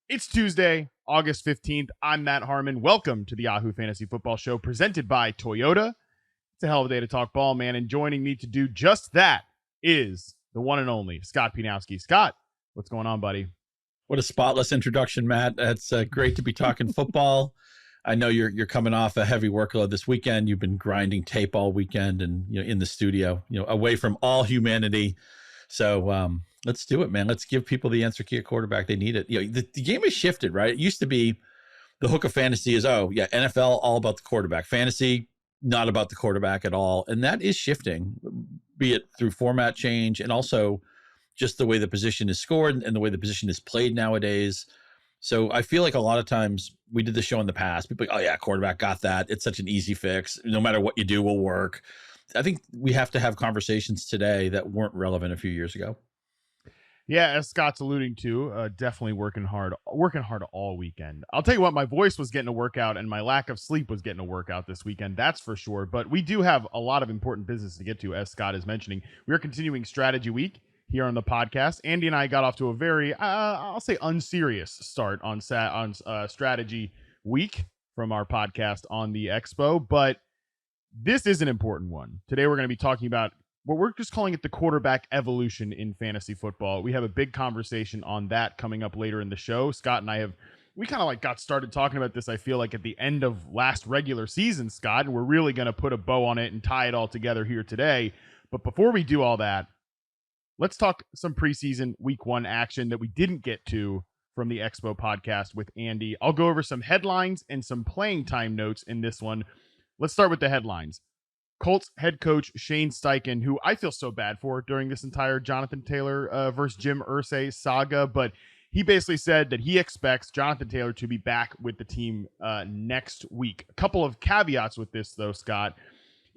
It's Tuesday, August 15th. I'm Matt Harmon. Welcome to the Yahoo Fantasy Football Show presented by Toyota. It's a hell of a day to talk ball, man. And joining me to do just that is the one and only Scott Pianowski. Scott, what's going on, buddy? What a spotless introduction, Matt. That's great to be talking football. I know you're coming off a heavy workload this weekend. You've been grinding tape all weekend and in the studio, away from all humanity. So let's do it, man. Let's give people the answer key at quarterback. They need it. The game has shifted, right? It used to be the hook of fantasy is, NFL, all about the quarterback. Fantasy, not about the quarterback at all. And that is shifting, be it through format change and also just the way the position is scored and the way the position is played nowadays. So I feel like a lot of times we did the show in the past. People like, oh yeah, quarterback got that. It's such an easy fix. No matter what you do will work. I think we have to have conversations today that weren't relevant a few years ago. Yeah, as Scott's alluding to, definitely working hard all weekend. I'll tell you what, my voice was getting a workout and my lack of sleep was getting a workout this weekend. That's for sure. But we do have a lot of important business to get to, as Scott is mentioning. We are continuing Strategy Week here on the podcast. Andy and I got off to a very, I'll say, unserious start on Strategy Week from our podcast on the Expo, but this is an important one. Today we're going to be talking about what we're just calling it the quarterback evolution in fantasy football. We have a big conversation on that coming up later in the show. Scott and I we kind of got started talking about this, I feel like, at the end of last regular season, Scott, and we're really going to put a bow on it and tie it all together here today. But before we do all that, let's talk some preseason week one action that we didn't get to from the Expo podcast with Andy. I'll go over some headlines and some playing time notes in this one. Let's start with the headlines. Colts head coach Shane Steichen, who I feel so bad for during this entire Jonathan Taylor versus Jim Irsay saga, but he basically said that he expects Jonathan Taylor to be back with the team next week. A couple of caveats with this, though, Scott.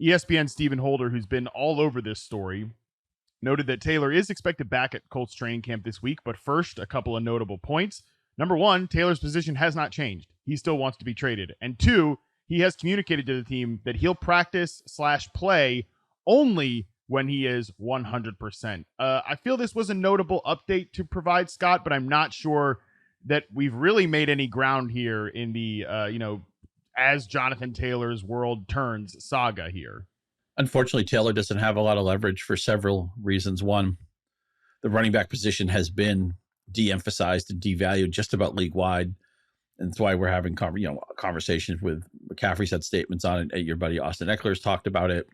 ESPN Stephen Holder, who's been all over this story, noted that Taylor is expected back at Colts training camp this week, but first, a couple of notable points. Number one, Taylor's position has not changed. He still wants to be traded. And two, he has communicated to the team that he'll practice/play only when he is 100%. I feel this was a notable update to provide, Scott, but I'm not sure that we've really made any ground here in the, as Jonathan Taylor's world turns saga here. Unfortunately, Taylor doesn't have a lot of leverage for several reasons. One, the running back position has been de-emphasized and devalued just about league-wide. And that's why we're having conversations with McCaffrey's had statements on it. Your buddy Austin Eckler's talked about it.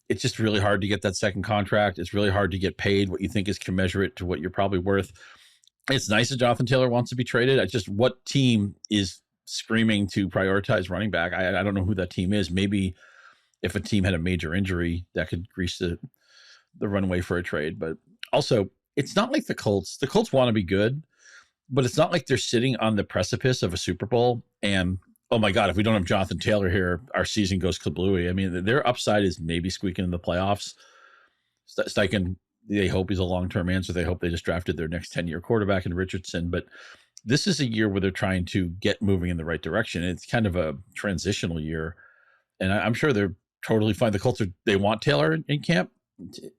It's just really hard to get that second contract. It's really hard to get paid what you think is commensurate to what you're probably worth. It's nice that Jonathan Taylor wants to be traded. It's just what team is screaming to prioritize running back? I don't know who that team is. Maybe if a team had a major injury, that could grease the runway for a trade. But also, it's not like the Colts. The Colts want to be good, but it's not like they're sitting on the precipice of a Super Bowl and, oh my God, if we don't have Jonathan Taylor here, our season goes kablooey. I mean, their upside is maybe squeaking in the playoffs. Steichen, they hope he's a long-term answer. They hope they just drafted their next 10-year quarterback in Richardson. But this is a year where they're trying to get moving in the right direction. It's kind of a transitional year. And I'm sure they're totally fine. The Colts, they want Taylor in camp.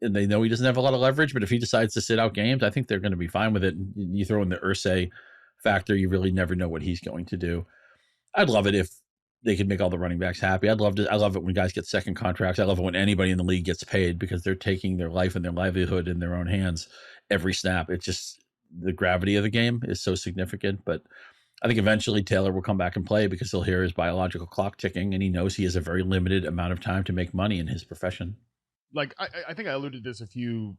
And they know he doesn't have a lot of leverage, but if he decides to sit out games, I think they're going to be fine with it. And you throw in the Irsay factor, you really never know what he's going to do. I'd love it if they could make all the running backs happy. I love it when guys get second contracts. I love it when anybody in the league gets paid because they're taking their life and their livelihood in their own hands every snap. It's just the gravity of the game is so significant. But I think eventually Taylor will come back and play because he'll hear his biological clock ticking and he knows he has a very limited amount of time to make money in his profession. Like, I think I alluded to this a few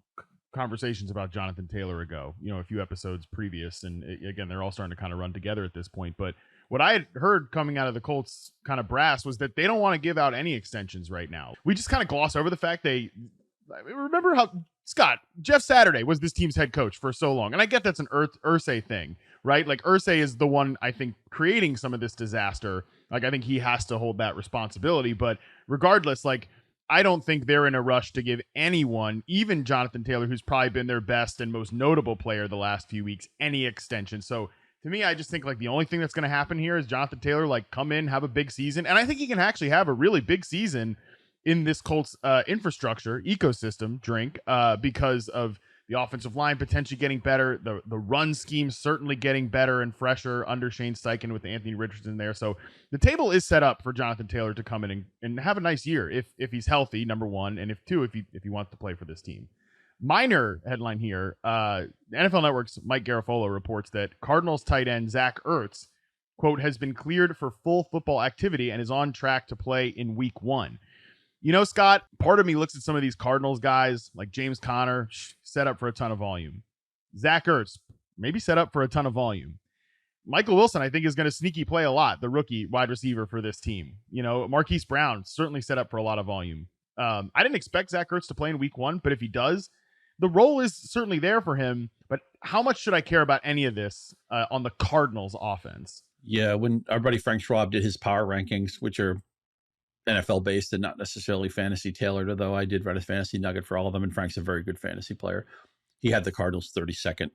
conversations about Jonathan Taylor ago, a few episodes previous. And again, they're all starting to kind of run together at this point. But what I had heard coming out of the Colts kind of brass was that they don't want to give out any extensions right now. We just kind of gloss over the fact remember how, Scott, Jeff Saturday was this team's head coach for so long. And I get that's an Irsay thing, right? Like Irsay is the one, I think, creating some of this disaster. Like, I think he has to hold that responsibility. But regardless, like, I don't think they're in a rush to give anyone, even Jonathan Taylor, who's probably been their best and most notable player the last few weeks, any extension. So to me, I just think like the only thing that's going to happen here is Jonathan Taylor, like, come in, have a big season. And I think he can actually have a really big season in this Colts infrastructure ecosystem because of The offensive line potentially getting better. The run scheme certainly getting better and fresher under Shane Steichen with Anthony Richardson there. So the table is set up for Jonathan Taylor to come in and have a nice year if he's healthy, number one, and if he wants to play for this team. Minor headline here. NFL Network's Mike Garafolo reports that Cardinals tight end Zach Ertz, quote, has been cleared for full football activity and is on track to play in week 1. Scott, part of me looks at some of these Cardinals guys like James Conner, set up for a ton of volume. Zach Ertz, maybe set up for a ton of volume. Michael Wilson, I think, is going to sneaky play a lot, the rookie wide receiver for this team. Marquise Brown, certainly set up for a lot of volume. I didn't expect Zach Ertz to play in week 1, but if he does, the role is certainly there for him. But how much should I care about any of this on the Cardinals offense? Yeah, when our buddy Frank Schwab did his power rankings, which are NFL based and not necessarily fantasy tailored, although I did write a fantasy nugget for all of them, and Frank's a very good fantasy player. He had the Cardinals 32nd.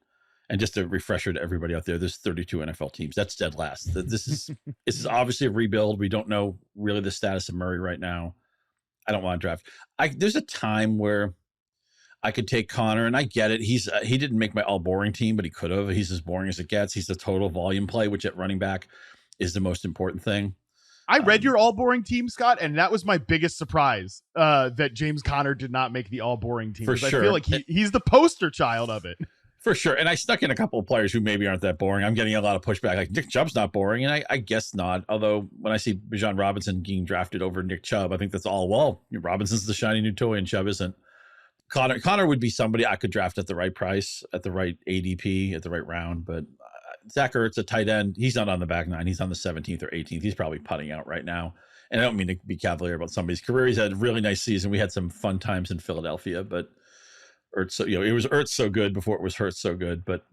And just a refresher to everybody out there, there's 32 NFL teams. That's dead last. This is obviously a rebuild. We don't know really the status of Murray right now. I don't want to draft. There's a time where I could take Connor, and I get it. He didn't make my all boring team, but he could have. He's as boring as it gets. He's the total volume play, which at running back is the most important thing. I read your all boring team, Scott, and that was my biggest surprise that James Conner did not make the all boring team. For sure. I feel like he's the poster child of it. For sure. And I stuck in a couple of players who maybe aren't that boring. I'm getting a lot of pushback. Like Nick Chubb's not boring. And I guess not. Although when I see Bijan Robinson being drafted over Nick Chubb, I think that's all, well, Robinson's the shiny new toy and Chubb isn't. Connor would be somebody I could draft at the right price, at the right ADP, at the right round. But Zach Ertz, a tight end, he's not on the back nine. He's on the 17th or 18th. He's probably putting out right now. And I don't mean to be cavalier about somebody's career. He's had a really nice season. We had some fun times in Philadelphia, but Ertz, it was Ertz so good before it was Hurts so good, but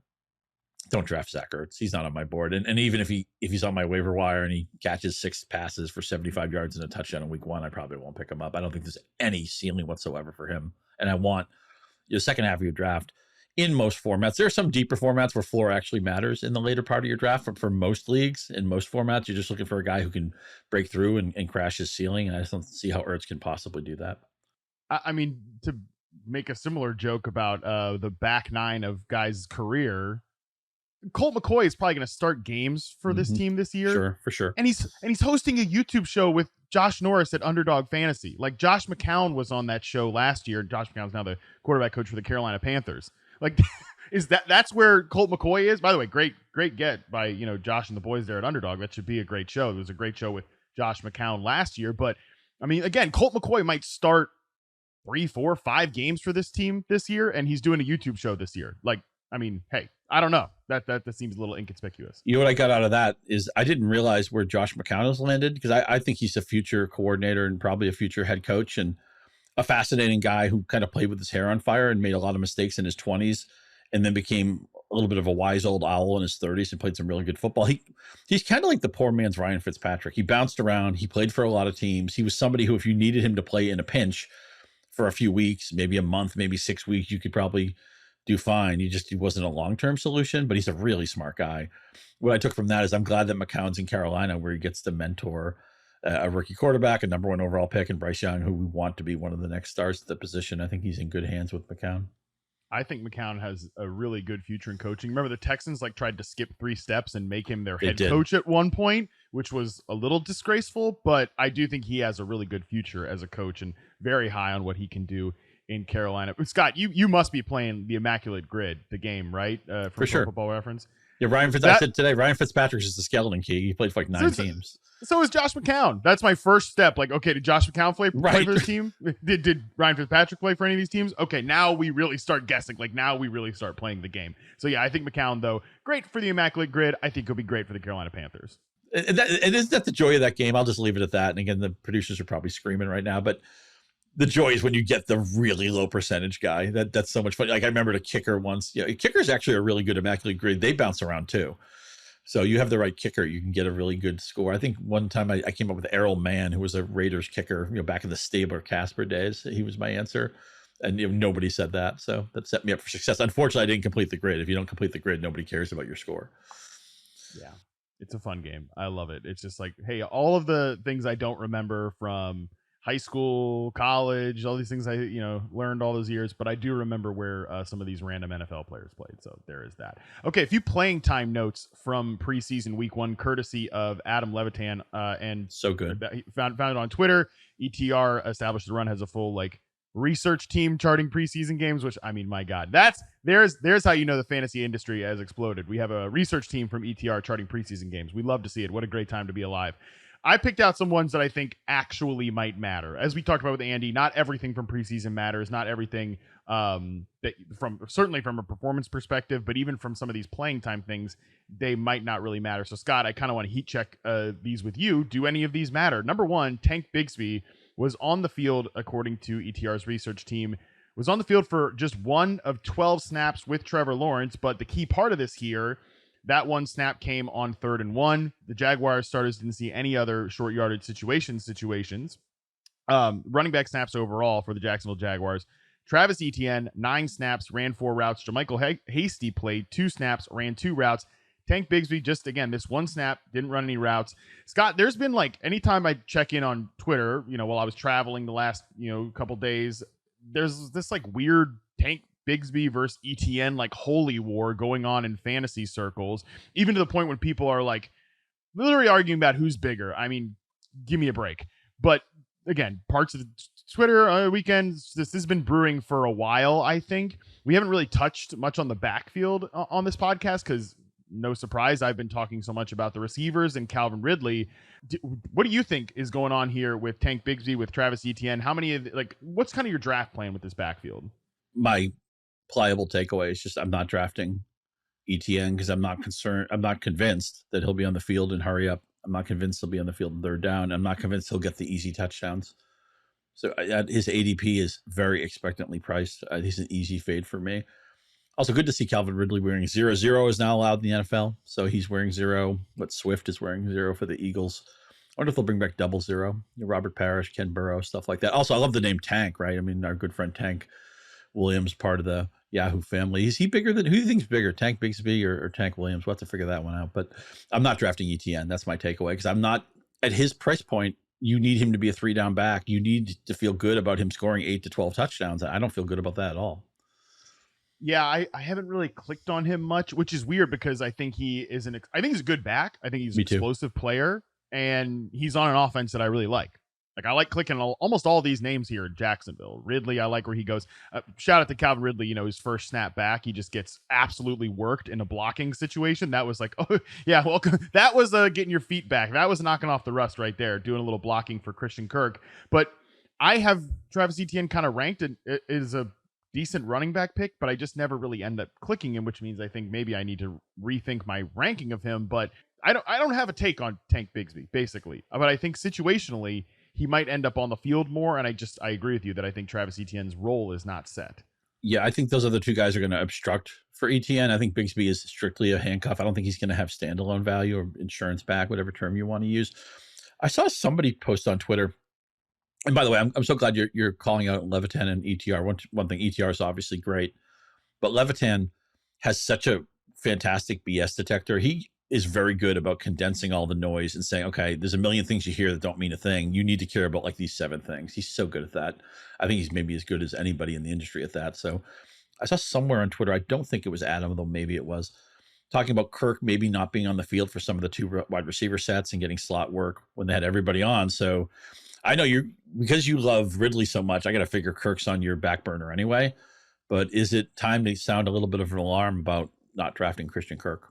don't draft Zach Ertz. He's not on my board. And even if he's on my waiver wire and he catches 6 passes for 75 yards and a touchdown in week 1, I probably won't pick him up. I don't think there's any ceiling whatsoever for him. And I want the second half of your draft in most formats. There are some deeper formats where floor actually matters in the later part of your draft. For most leagues, in most formats, you're just looking for a guy who can break through and crash his ceiling. And I just don't see how Ertz can possibly do that. I mean, to make a similar joke about the back nine of guys' career, Colt McCoy is probably going to start games for this team this year. Sure, for sure. And he's hosting a YouTube show with Josh Norris at Underdog Fantasy. Like Josh McCown was on that show last year. Josh McCown's now the quarterback coach for the Carolina Panthers. Like, that's where Colt McCoy is? By the way, great get by Josh and the boys there at Underdog. That should be a great show. It was a great show with Josh McCown last year. But I mean, again, Colt McCoy might start 3, 4, 5 games for this team this year, and he's doing a YouTube show this year. Like, I mean, hey, I don't know. That seems a little inconspicuous. You know what I got out of that is I didn't realize where Josh McCown has landed, because I think he's a future coordinator and probably a future head coach and a fascinating guy who kind of played with his hair on fire and made a lot of mistakes in his 20s and then became a little bit of a wise old owl in his 30s and played some really good football. He's kind of like the poor man's Ryan Fitzpatrick. He bounced around. He played for a lot of teams. He was somebody who, if you needed him to play in a pinch for a few weeks, maybe a month, maybe 6 weeks, you could probably do fine. He wasn't a long-term solution, but he's a really smart guy. What I took from that is I'm glad that McCown's in Carolina, where he gets to mentor a rookie quarterback, a number 1 overall pick, and Bryce Young, who we want to be one of the next stars at the position. I think he's in good hands with McCown. I think McCown has a really good future in coaching. Remember, the Texans tried to skip 3 steps and make him their head coach at one point, which was a little disgraceful, but I do think he has a really good future as a coach and very high on what he can do in Carolina. Scott, you must be playing the Immaculate Grid, the game, right? For sure. Football Reference. Yeah, I said today, Ryan Fitzpatrick is the skeleton key. He played for like 9 teams. So is Josh McCown. That's my first step. Like, okay, did Josh McCown play for this team? Did Ryan Fitzpatrick play for any of these teams? Okay, now we really start guessing. Like, now we really start playing the game. So yeah, I think McCown, though, great for the Immaculate Grid. I think he'll be great for the Carolina Panthers. And isn't that the joy of that game? I'll just leave it at that. And again, the producers are probably screaming right now, but the joy is when you get the really low percentage guy. That's so much fun. Like, I remember a kicker once. Yeah, kickers actually are really good Immaculate Grid. They bounce around too. So you have the right kicker, you can get a really good score. I think one time I came up with Errol Mann, who was a Raiders kicker, back in the Stabler Casper days. He was my answer. And nobody said that. So that set me up for success. Unfortunately, I didn't complete the grid. If you don't complete the grid, nobody cares about your score. Yeah, it's a fun game. I love it. It's just like, hey, all of the things I don't remember from high school, college, all these things I learned all those years, but I do remember where some of these random NFL players played. So there is that. Okay, a few playing time notes from preseason week 1, courtesy of Adam Levitan, and so good. He found it on Twitter. ETR Established the Run has a full research team charting preseason games, which, I mean, my God, there's how you know the fantasy industry has exploded. We have a research team from ETR charting preseason games. We love to see it. What a great time to be alive. I picked out some ones that I think actually might matter. As we talked about with Andy, not everything from preseason matters. Not everything certainly from a performance perspective, but even from some of these playing time things, they might not really matter. So Scott, I kind of want to heat check these with you. Do any of these matter? Number 1, Tank Bigsby was on the field, according to ETR's research team, was on the field for just 1 of 12 snaps with Trevor Lawrence. But the key part of this here, that 1 snap came on 3rd and 1. The Jaguars starters didn't see any other short yardage situations. Running back snaps overall for the Jacksonville Jaguars. Travis Etienne, 9 snaps, ran 4 routes. JaMycal Hasty played 2 snaps, ran 2 routes. Tank Bigsby, just again, this 1 snap, didn't run any routes. Scott, there's been anytime I check in on Twitter, while I was traveling the last, couple days, there's this weird Tank Bigsby versus ETN holy war going on in fantasy circles, even to the point when people are literally arguing about who's bigger. I mean, give me a break. But again, parts of the Twitter weekends, this has been brewing for a while. I think we haven't really touched much on the backfield on this podcast because, no surprise, I've been talking so much about the receivers and Calvin Ridley. What do you think is going on here with Tank Bigsby, with Travis Etienne? How many what's kind of your draft plan with this backfield? My pliable takeaway is just I'm not drafting ETN because I'm not convinced that he'll be on the field and hurry up. I'm not convinced he'll be on the field in 3rd down. I'm not convinced he'll get the easy touchdowns. So his ADP is very expectantly priced. He's an easy fade for me. Also, good to see Calvin Ridley wearing 0. 0 is now allowed in the NFL. So he's wearing 0, but Swift is wearing 0 for the Eagles. I wonder if they'll bring back 00. Robert Parrish, Ken Burrow, stuff like that. Also, I love the name Tank, right? I mean, our good friend Tank Williams, part of the Yahoo family. Is he bigger than, who do you think's bigger, Tank Bigsby or Tank Williams? We'll have to figure that one out. But I'm not drafting ETN. That's my takeaway because I'm not, at his price point, you need him to be a 3-down back. You need to feel good about him scoring 8 to 12 touchdowns. I don't feel good about that at all. Yeah, I haven't really clicked on him much, which is weird because I think I think he's a good back. I think he's an explosive player, and he's on an offense that I really like. I like clicking almost all these names here in Jacksonville. Ridley, I like where he goes. Shout out to Calvin Ridley, his first snap back. He just gets absolutely worked in a blocking situation. That was oh, yeah, welcome. That was getting your feet back. That was knocking off the rust right there, doing a little blocking for Christian Kirk. But I have Travis Etienne kind of ranked as a decent running back pick, but I just never really end up clicking him, which means I think maybe I need to rethink my ranking of him. But I don't have a take on Tank Bigsby, basically. But I think situationally, he might end up on the field more, and I agree with you that I think Travis Etienne's role is not set. Yeah, I think those other 2 guys are going to obstruct for Etienne. I think Bigsby is strictly a handcuff. I don't think he's going to have standalone value or insurance back, whatever term you want to use. I saw somebody post on Twitter, and by the way, I'm so glad you're calling out Levitan and ETR. One thing, ETR is obviously great, but Levitan has such a fantastic BS detector. He is very good about condensing all the noise and saying, okay, there's a million things you hear that don't mean a thing. You need to care about these 7 things. He's so good at that. I think he's maybe as good as anybody in the industry at that. So I saw somewhere on Twitter, I don't think it was Adam, though maybe it was, talking about Kirk maybe not being on the field for some of the 2 wide receiver sets and getting slot work when they had everybody on. So I know because you love Ridley so much, I got to figure Kirk's on your back burner anyway. But is it time to sound a little bit of an alarm about not drafting Christian Kirk?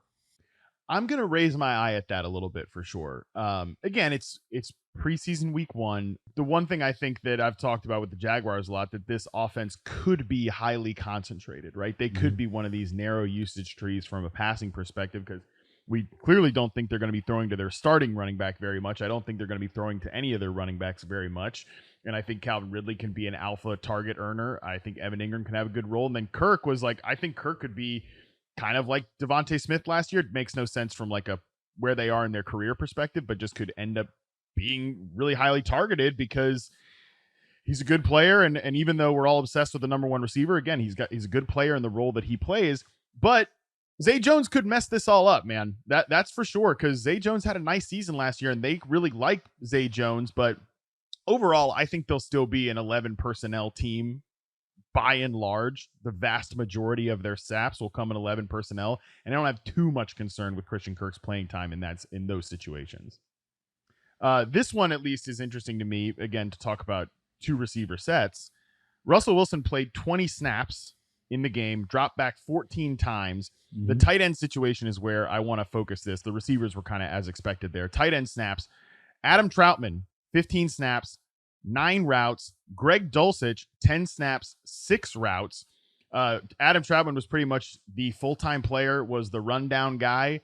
I'm going to raise my eye at that a little bit for sure. Again, it's preseason week 1. The one thing I think that I've talked about with the Jaguars a lot, that this offense could be highly concentrated, right? They could be one of these narrow usage trees from a passing perspective because we clearly don't think they're going to be throwing to their starting running back very much. I don't think they're going to be throwing to any of their running backs very much. And I think Calvin Ridley can be an alpha target earner. I think Evan Ingram can have a good role. And then Kirk was I think Kirk could be kind of like Devontae Smith last year. It makes no sense from where they are in their career perspective, but just could end up being really highly targeted because he's a good player. And even though we're all obsessed with the number 1 receiver, again, he's a good player in the role that he plays. But Zay Jones could mess this all up, man. That's for sure, because Zay Jones had a nice season last year, and they really like Zay Jones, but overall, I think they'll still be an 11 personnel team. By and large, the vast majority of their saps will come in 11 personnel, and I don't have too much concern with Christian Kirk's playing time in those situations. This one, at least, is interesting to me, again, to talk about two receiver sets. Russell Wilson played 20 snaps in the game, dropped back 14 times. Mm-hmm. The tight end situation is where I want to focus this. The receivers were kind of as expected there. Tight end snaps. Adam Troutman, 15 snaps, 9 routes. Greg Dulcich, 10 snaps, 6 routes. Adam Troutman was pretty much the full-time player, was the rundown guy.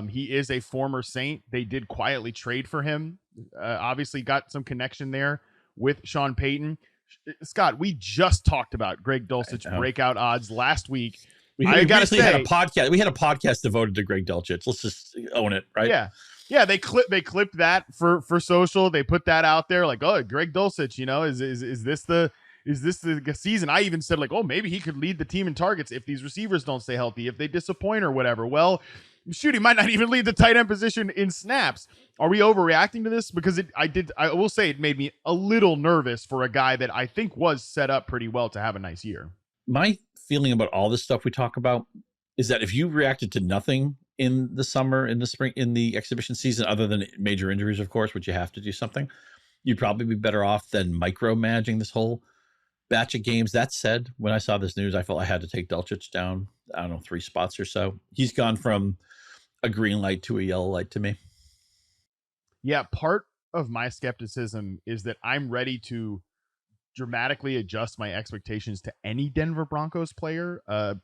He is a former Saint. They did quietly trade for him. Obviously got some connection there with Sean Payton. Scott, we just talked about Greg Dulcich breakout odds last week. I gotta say, had a podcast. We had a podcast devoted to Greg Dulcich. Let's just own it, right? Yeah. They clipped that for social. They put that out there, like, oh, Greg Dulcich, is this the season? I even said, like, oh, maybe he could lead the team in targets if these receivers don't stay healthy, if they disappoint or whatever. Well, shoot, he might not even lead the tight end position in snaps. Are we overreacting to this? Because I will say it made me a little nervous for a guy that I think was set up pretty well to have a nice year. My feeling about all this stuff we talk about is that if you reacted to nothing in the summer, in the spring, in the exhibition season, other than major injuries, of course, which you have to do something, you'd probably be better off than micromanaging this whole batch of games. That said, when I saw this news, I felt I had to take Dulcich down, 3 spots or so. He's gone from a green light to a yellow light to me. Yeah, part of my skepticism is that I'm ready to dramatically adjust my expectations to any Denver Broncos player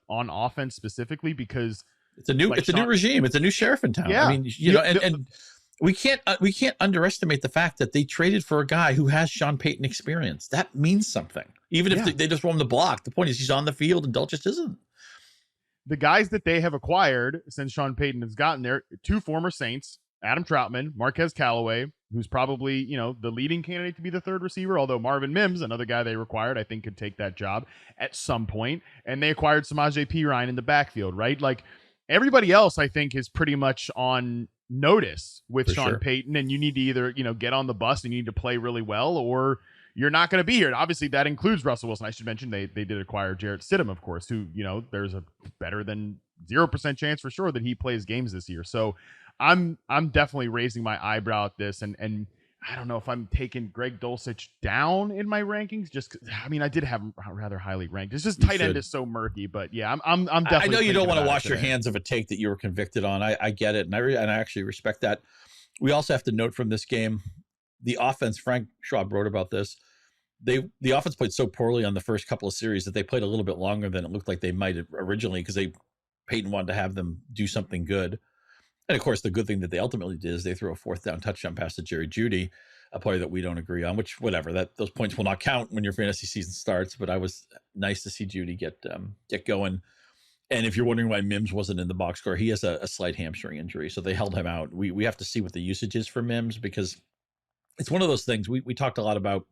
on offense specifically, because it's a new new regime. It's a new sheriff in town. Yeah. I mean, and we can't underestimate the fact that they traded for a guy who has Sean Payton experience. That means something. Even if they just want him to block. The point is he's on the field and Dulcich isn't. The guys that they have acquired since Sean Payton has gotten there, 2 former Saints, Adam Troutman, Marquez Callaway, who's probably, the leading candidate to be the third receiver, although Marvin Mims, another guy they required, I think could take that job at some point. And they acquired Samaje Perine in the backfield, right? Like, everybody else, I think, is pretty much on notice with for Sean sure. Payton, and you need to either, get on the bus and you need to play really well, or you're not going to be here. And obviously that includes Russell Wilson. I should mention they did acquire Jarrett Stidham, of course, who, there's a better than 0% chance for sure that he plays games this year. So I'm definitely raising my eyebrow at this, and I don't know if I'm taking Greg Dulcich down in my rankings. Just, I did have him rather highly ranked. It's just tight end is so murky, but yeah, I'm definitely. I know you don't want to wash your hands of a take that you were convicted on. I get it, and I actually respect that. We also have to note from this game, the offense. Frank Schwab wrote about this. The offense played so poorly on the first couple of series that they played a little bit longer than it looked like they might have originally, because Peyton wanted to have them do something good. And of course, the good thing that they ultimately did is they threw a 4th down touchdown pass to Jerry Jeudy, a player that we don't agree on, which whatever, that those points will not count when your fantasy season starts. But I was nice to see Jeudy get going. And if you're wondering why Mims wasn't in the box score, he has a slight hamstring injury, so they held him out. We have to see what the usage is for Mims, because it's one of those things we talked a lot about.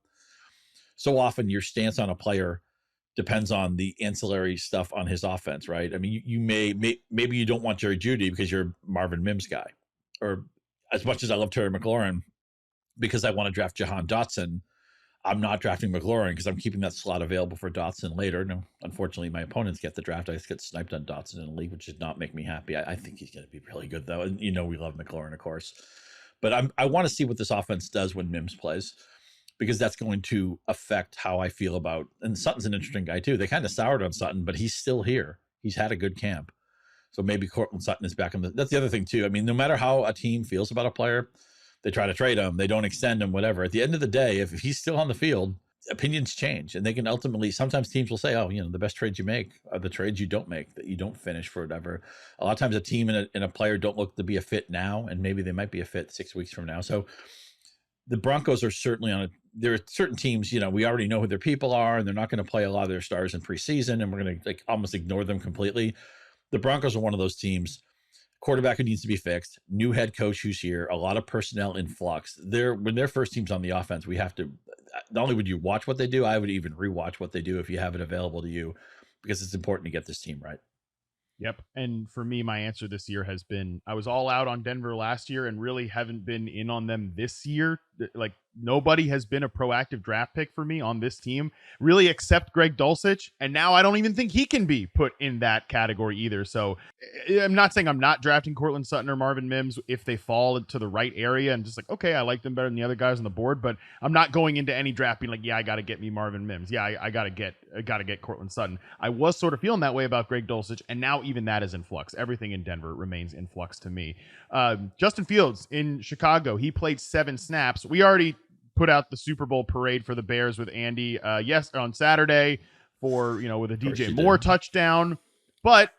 So often your stance on a player depends on the ancillary stuff on his offense, right? I mean, you maybe you don't want Jerry Jeudy because you're Marvin Mims guy, or as much as I love Terry McLaurin, because I want to draft Jahan Dotson, I'm not drafting McLaurin because I'm keeping that slot available for Dotson later. No, unfortunately, my opponents get the draft. I just get sniped on Dotson in the league, which did not make me happy. I think he's going to be really good, though. And we love McLaurin, of course. But I want to see what this offense does when Mims plays, because that's going to affect how I feel about, and Sutton's an interesting guy too. They kind of soured on Sutton, but he's still here. He's had a good camp. So maybe Cortland Sutton is back that's the other thing too. I mean, no matter how a team feels about a player, they try to trade him, they don't extend him, whatever. At the end of the day, if he's still on the field, opinions change, and they can ultimately, sometimes teams will say, oh, the best trades you make are the trades you don't make, that you don't finish for whatever. A lot of times a team and a player don't look to be a fit now, and maybe they might be a fit 6 weeks from now. So the Broncos are certainly there are certain teams, we already know who their people are, and they're not going to play a lot of their stars in preseason, and we're going to almost ignore them completely. The Broncos are one of those teams. Quarterback who needs to be fixed, new head coach who's here, a lot of personnel in flux. When their first team's on the offense, we have to, not only would you watch what they do, I would even rewatch what they do if you have it available to you, because it's important to get this team right. Yep. And for me, my answer this year has been, I was all out on Denver last year and really haven't been in on them this year. Like nobody has been a proactive draft pick for me on this team, really, except Greg Dulcich. And now I don't even think he can be put in that category either. So I'm not saying I'm not drafting Cortland Sutton or Marvin Mims if they fall into the right area and just like, okay, I like them better than the other guys on the board, but I'm not going into any draft being like, yeah, I got to get me Marvin Mims. Yeah, I got to get Cortland Sutton. I was sort of feeling that way about Greg Dulcich, and now even that is in flux. Everything in Denver remains in flux to me. Justin Fields in Chicago, he played 7 snaps. We already put out the Super Bowl parade for the Bears with Andy on Saturday for, with a DJ Moore touchdown. But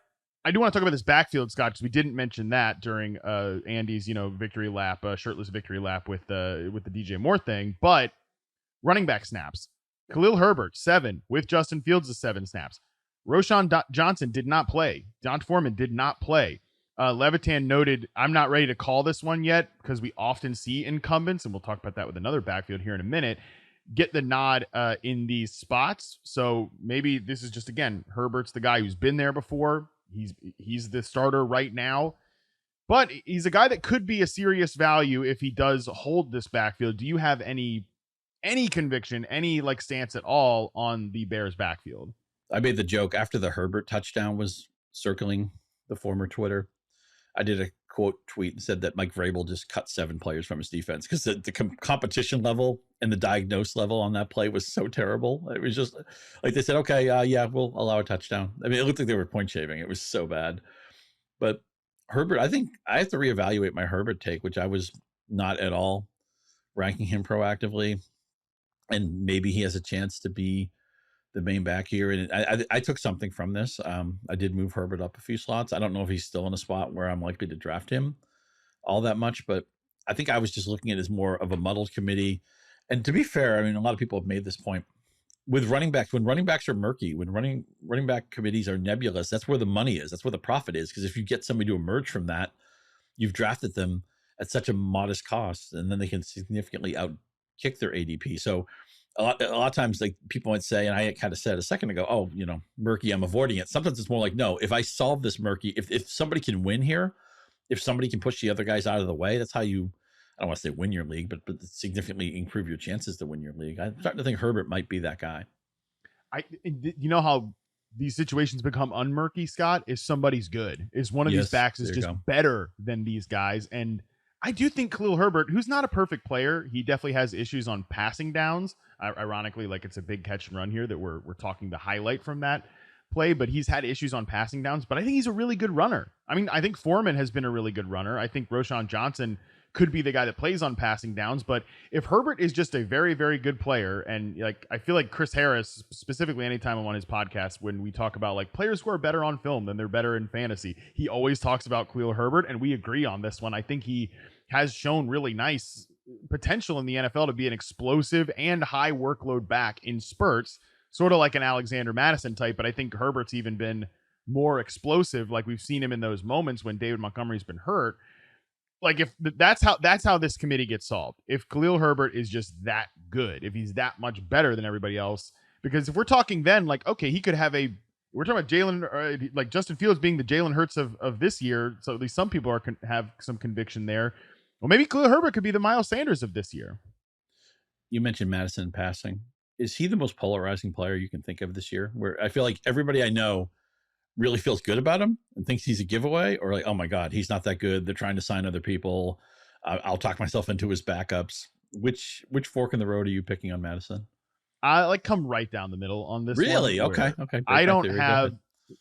I do want to talk about this backfield, Scott, because we didn't mention that during Andy's, victory lap, shirtless victory lap with the DJ Moore thing. But running back snaps, Khalil Herbert 7 with Justin Fields' 7 snaps. Roschon Johnson did not play. Don Foreman did not play. Levitan noted, I'm not ready to call this one yet because we often see incumbents, and we'll talk about that with another backfield here in a minute, get the nod in these spots. So maybe this is just, again, Herbert's the guy who's been there before. He's the starter right now, but he's a guy that could be a serious value if he does hold this backfield. Do you have any conviction, any stance at all on the Bears backfield? I made the joke after the Herbert touchdown was circling the former Twitter. I did a quote tweet and said that Mike Vrabel just cut 7 players from his defense because the competition level and the diagnose level on that play was so terrible. It was just like they said, okay, yeah, we'll allow a touchdown. I mean, it looked like they were point shaving. It was so bad. But Herbert, I think I have to reevaluate my Herbert take, which I was not at all ranking him proactively. And maybe he has a chance to be the main back here. And I took something from this. I did move Herbert up a few slots. I don't know if he's still in a spot where I'm likely to draft him all that much, but I think I was just looking at it as more of a muddled committee. And to be fair, I mean, a lot of people have made this point with running backs. When running backs are murky, when running back committees are nebulous, that's where the money is. That's where the profit is. Because if you get somebody to emerge from that, you've drafted them at such a modest cost, and then they can significantly outkick their ADP. So a lot of times, like people might say, and I kind of said a second ago, oh, murky, I'm avoiding it. Sometimes it's more like, no, if I solve this murky, if somebody can win here, if somebody can push the other guys out of the way, that's how you, I don't want to say win your league, but significantly improve your chances to win your league. I'm starting to think Herbert might be that guy. How these situations become unmurky, Scott, is somebody's good. Is one of these backs is just better than these guys. And I do think Khalil Herbert, who's not a perfect player, he definitely has issues on passing downs. Ironically, it's a big catch and run here that we're talking the highlight from that play, but he's had issues on passing downs. But I think he's a really good runner. I mean, I think Foreman has been a really good runner. I think Roschon Johnson could be the guy that plays on passing downs. But if Herbert is just a very, very good player, and I feel like Chris Harris, specifically anytime I'm on his podcast, when we talk about players who are better on film than they're better in fantasy, he always talks about Khalil Herbert, and we agree on this one. I think he has shown really nice potential in the NFL to be an explosive and high workload back in spurts, sort of like an Alexander Mattison type. But I think Herbert's even been more explosive. We've seen him in those moments when David Montgomery's been hurt. If that's how this committee gets solved. If Khalil Herbert is just that good, if he's that much better than everybody else, because if we're talking then okay, he could have we're talking about Jalen, Justin Fields being the Jalen Hurts of this year. So at least some people have some conviction there. Well, maybe Khalil Herbert could be the Miles Sanders of this year. You mentioned Mattison passing. Is he the most polarizing player you can think of this year? Where I feel like everybody I know really feels good about him and thinks he's a giveaway, or oh my God, he's not that good. They're trying to sign other people. I'll talk myself into his backups. Which fork in the road are you picking on Mattison? I come right down the middle on this. Really? Okay. I don't have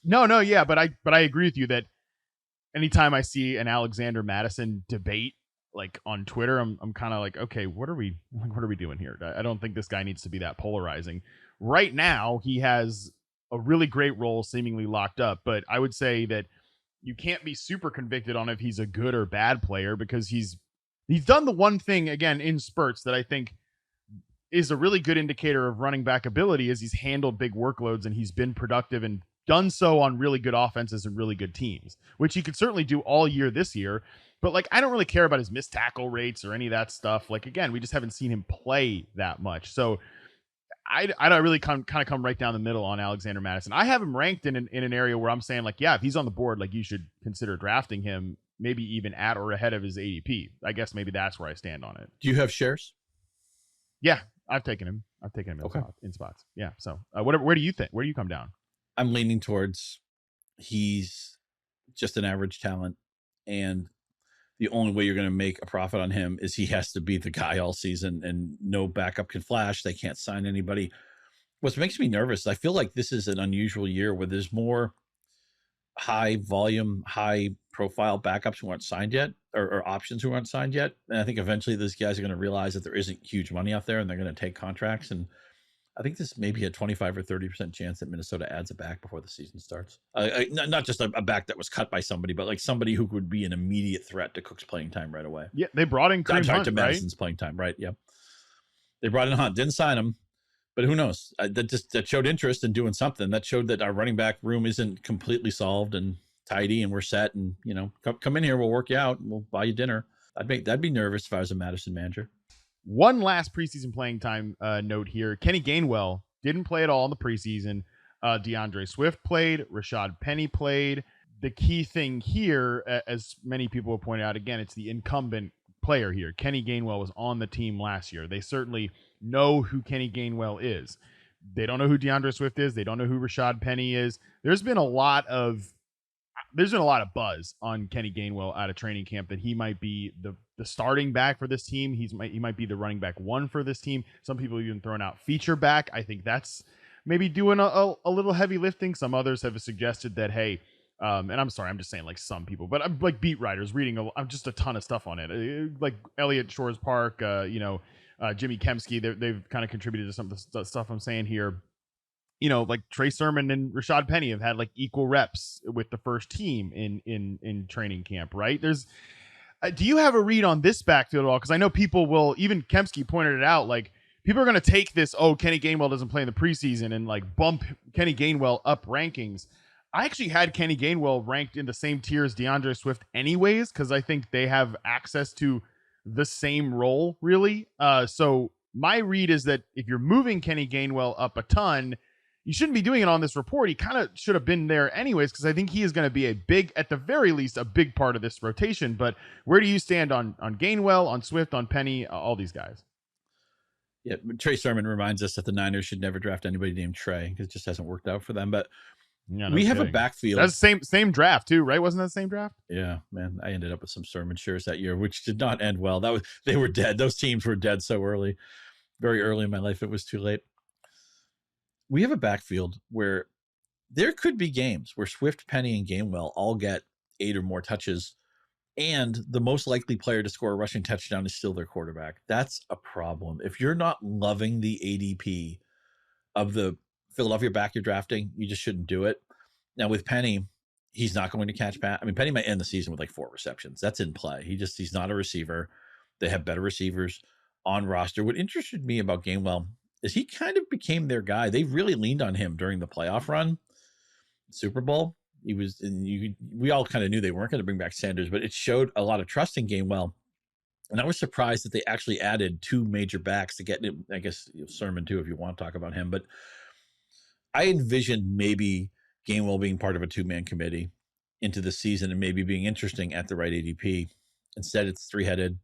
yeah, but I agree with you that anytime I see an Alexander Mattison debate on Twitter, I'm kind of okay, what are we doing here? I don't think this guy needs to be that polarizing. Right now, he has a really great role seemingly locked up, but I would say that you can't be super convicted on if he's a good or bad player, because he's done the one thing again in spurts that I think is a really good indicator of running back ability, is he's handled big workloads and he's been productive and done so on really good offenses and really good teams, which he could certainly do all year this year. But I don't really care about his missed tackle rates or any of that stuff. Again, we just haven't seen him play that much. So I don't really come right down the middle on Alexander Mattison. I have him ranked in an area where I'm saying yeah, if he's on the board, you should consider drafting him, maybe even at or ahead of his ADP. I guess maybe that's where I stand on it. Do you have shares? Yeah, I've taken him. In spots. Yeah. So where do you think? Where do you come down? I'm leaning towards he's just an average talent, and the only way you're going to make a profit on him is he has to be the guy all season, and no backup can flash. They can't sign anybody. What makes me nervous, I feel like this is an unusual year where there's more high volume, high profile backups who aren't signed yet, or options who aren't signed yet. And I think eventually those guys are going to realize that there isn't huge money out there and they're going to take contracts. And I think this may be a 25 or 30% chance that Minnesota adds a back before the season starts. Not just a back that was cut by somebody, but like somebody who would be an immediate threat to Cook's playing time right away. Yeah, they brought in Kareem Hunt, to Madison's playing time, right? Yep. They brought in Hunt, didn't sign him, but who knows? That showed interest in doing something. That showed that our running back room isn't completely solved and tidy, and we're set. And come in here, we'll work you out, and we'll buy you dinner. That'd be nervous if I was a Mattison manager. One last preseason playing time note here. Kenny Gainwell didn't play at all in the preseason. DeAndre Swift played. Rashad Penny played. The key thing here, as many people have pointed out, again, it's the incumbent player here. Kenny Gainwell was on the team last year. They certainly know who Kenny Gainwell is. They don't know who DeAndre Swift is. They don't know who Rashad Penny is. There's been a lot of buzz on Kenny Gainwell out of training camp that he might be the starting back for this team. He might be the running back one for this team. Some people have even thrown out feature back. I think that's maybe doing a little heavy lifting. Some others have suggested that, hey, and I'm sorry, I'm just saying like some people, but I'm like beat writers reading I'm just a ton of stuff on it. Like Elliott Shores Park, Jimmy Kemsky, they've kind of contributed to some of the stuff I'm saying here. Like Trey Sermon and Rashad Penny have had like equal reps with the first team in training camp, right? Do you have a read on this backfield at all? Because I know people will, even Kemsky pointed it out, like people are going to take this, Kenny Gainwell doesn't play in the preseason, and like bump Kenny Gainwell up rankings. I actually had Kenny Gainwell ranked in the same tier as DeAndre Swift anyways, because I think they have access to the same role, really. So my read is that if you're moving Kenny Gainwell up a ton, you shouldn't be doing it on this report. He kind of should have been there anyways, because I think he is going to be at the very least, a big part of this rotation. But where do you stand on Gainwell, on Swift, on Penny, all these guys? Yeah, Trey Sermon reminds us that the Niners should never draft anybody named Trey because it just hasn't worked out for them. But we have a backfield. That's the same draft too, right? Wasn't that the same draft? Yeah, man. I ended up with some Sermon shares that year, which did not end well. They were dead. Those teams were dead so early. Very early in my life, it was too late. We have a backfield where there could be games where Swift, Penny, and Gainwell all get 8 or more touches, and the most likely player to score a rushing touchdown is still their quarterback. That's a problem. If you're not loving the ADP of the Philadelphia back you're drafting, you just shouldn't do it. Now with Penny, he's not going to catch pass. I mean, Penny might end the season with like 4 receptions. That's in play. He's not a receiver. They have better receivers on roster. What interested me about Gainwell is he kind of became their guy. They really leaned on him during the playoff run, Super Bowl. We all kind of knew they weren't going to bring back Sanders, but it showed a lot of trust in Gainwell. And I was surprised that they actually added 2 major backs to get, I guess, Sermon too, if you want to talk about him. But I envisioned maybe Gainwell being part of a 2-man committee into the season and maybe being interesting at the right ADP. Instead, it's 3-headed.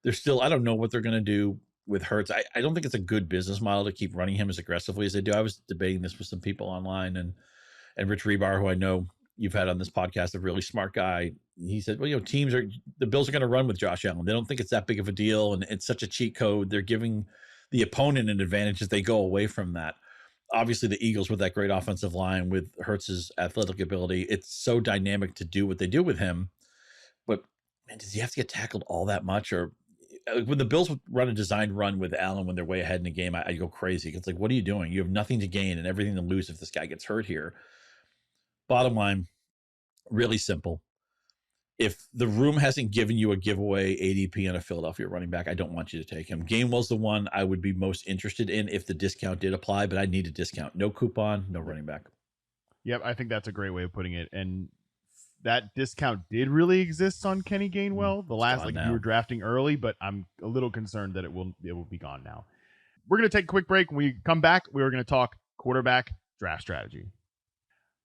I don't know what they're going to do with Hurts. I don't think it's a good business model to keep running him as aggressively as they do. I was debating this with some people online, and Rich Rebar, who I know you've had on this podcast, a really smart guy. He said, well, the Bills are going to run with Josh Allen. They don't think it's that big of a deal, and it's such a cheat code. They're giving the opponent an advantage as they go away from that. Obviously, the Eagles with that great offensive line, with Hurts's athletic ability, it's so dynamic to do what they do with him. But man, does he have to get tackled all that much? Or when the Bills run a designed run with Allen when they're way ahead in the game, I go crazy. It's like, what are you doing? You have nothing to gain and everything to lose if this guy gets hurt here. Bottom line, really simple. If the room hasn't given you a giveaway ADP on a Philadelphia running back, I don't want you to take him. Gainwell's the one I would be most interested in if the discount did apply, but I need a discount. No coupon, no running back. Yep, I think that's a great way of putting it. And that discount did really exist on Kenny Gainwell. The last, you were drafting early, but I'm a little concerned that it will be gone now. We're going to take a quick break. When we come back, we're going to talk quarterback draft strategy.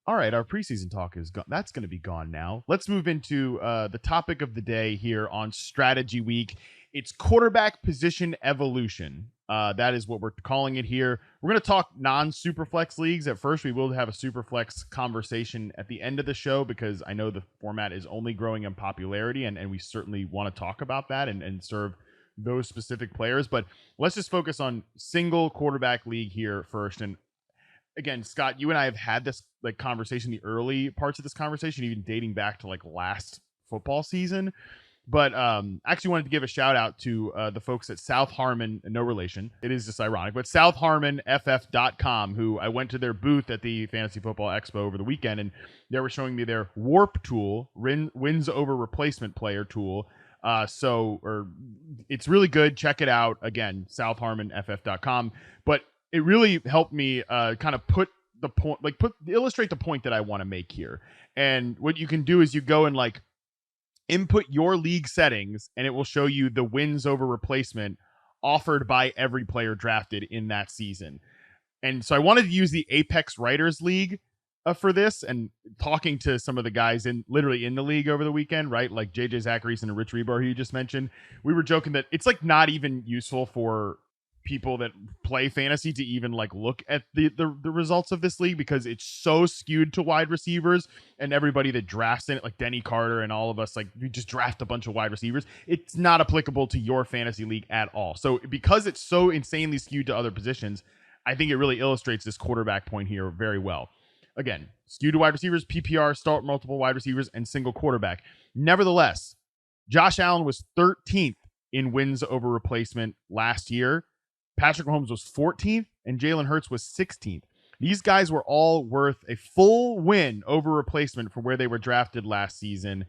All right, our preseason talk is gone. That's going to be gone now. Let's move into the topic of the day here on Strategy Week. It's quarterback position evolution. That is what we're calling it here. We're going to talk non-Superflex leagues. At first, we will have a Superflex conversation at the end of the show because I know the format is only growing in popularity, and we certainly want to talk about that and serve those specific players. But let's just focus on single quarterback league here first. And again, Scott, you and I have had this like conversation, the early parts of this conversation, even dating back to like last football season. But actually wanted to give a shout out to the folks at South Harmon, no relation. It is just ironic, but SouthHarmonFF.com, who I went to their booth at the Fantasy Football Expo over the weekend, and they were showing me their Warp tool, wins over replacement player tool. It's really good. Check it out. Again, SouthHarmonFF.com. But it really helped me kind of put the point, like illustrate the point that I want to make here. And what you can do is you go and like input your league settings, and it will show you the wins over replacement offered by every player drafted in that season. And so I wanted to use the Apex Writers League for this, and talking to some of the guys literally in the league over the weekend, right? Like JJ Zach Ertz and Rich Rebar, who you just mentioned. We were joking that it's like not even useful for people that play fantasy to even like look at the results of this league because it's so skewed to wide receivers, and everybody that drafts in it, like Denny Carter and all of us, like we just draft a bunch of wide receivers. It's not applicable to your fantasy league at all. So because it's so insanely skewed to other positions, I think it really illustrates this quarterback point here very well. Again, skewed to wide receivers, PPR, start multiple wide receivers, and single quarterback. Nevertheless, Josh Allen was 13th in wins over replacement last year. Patrick Mahomes was 14th, and Jalen Hurts was 16th. These guys were all worth a full win over replacement for where they were drafted last season.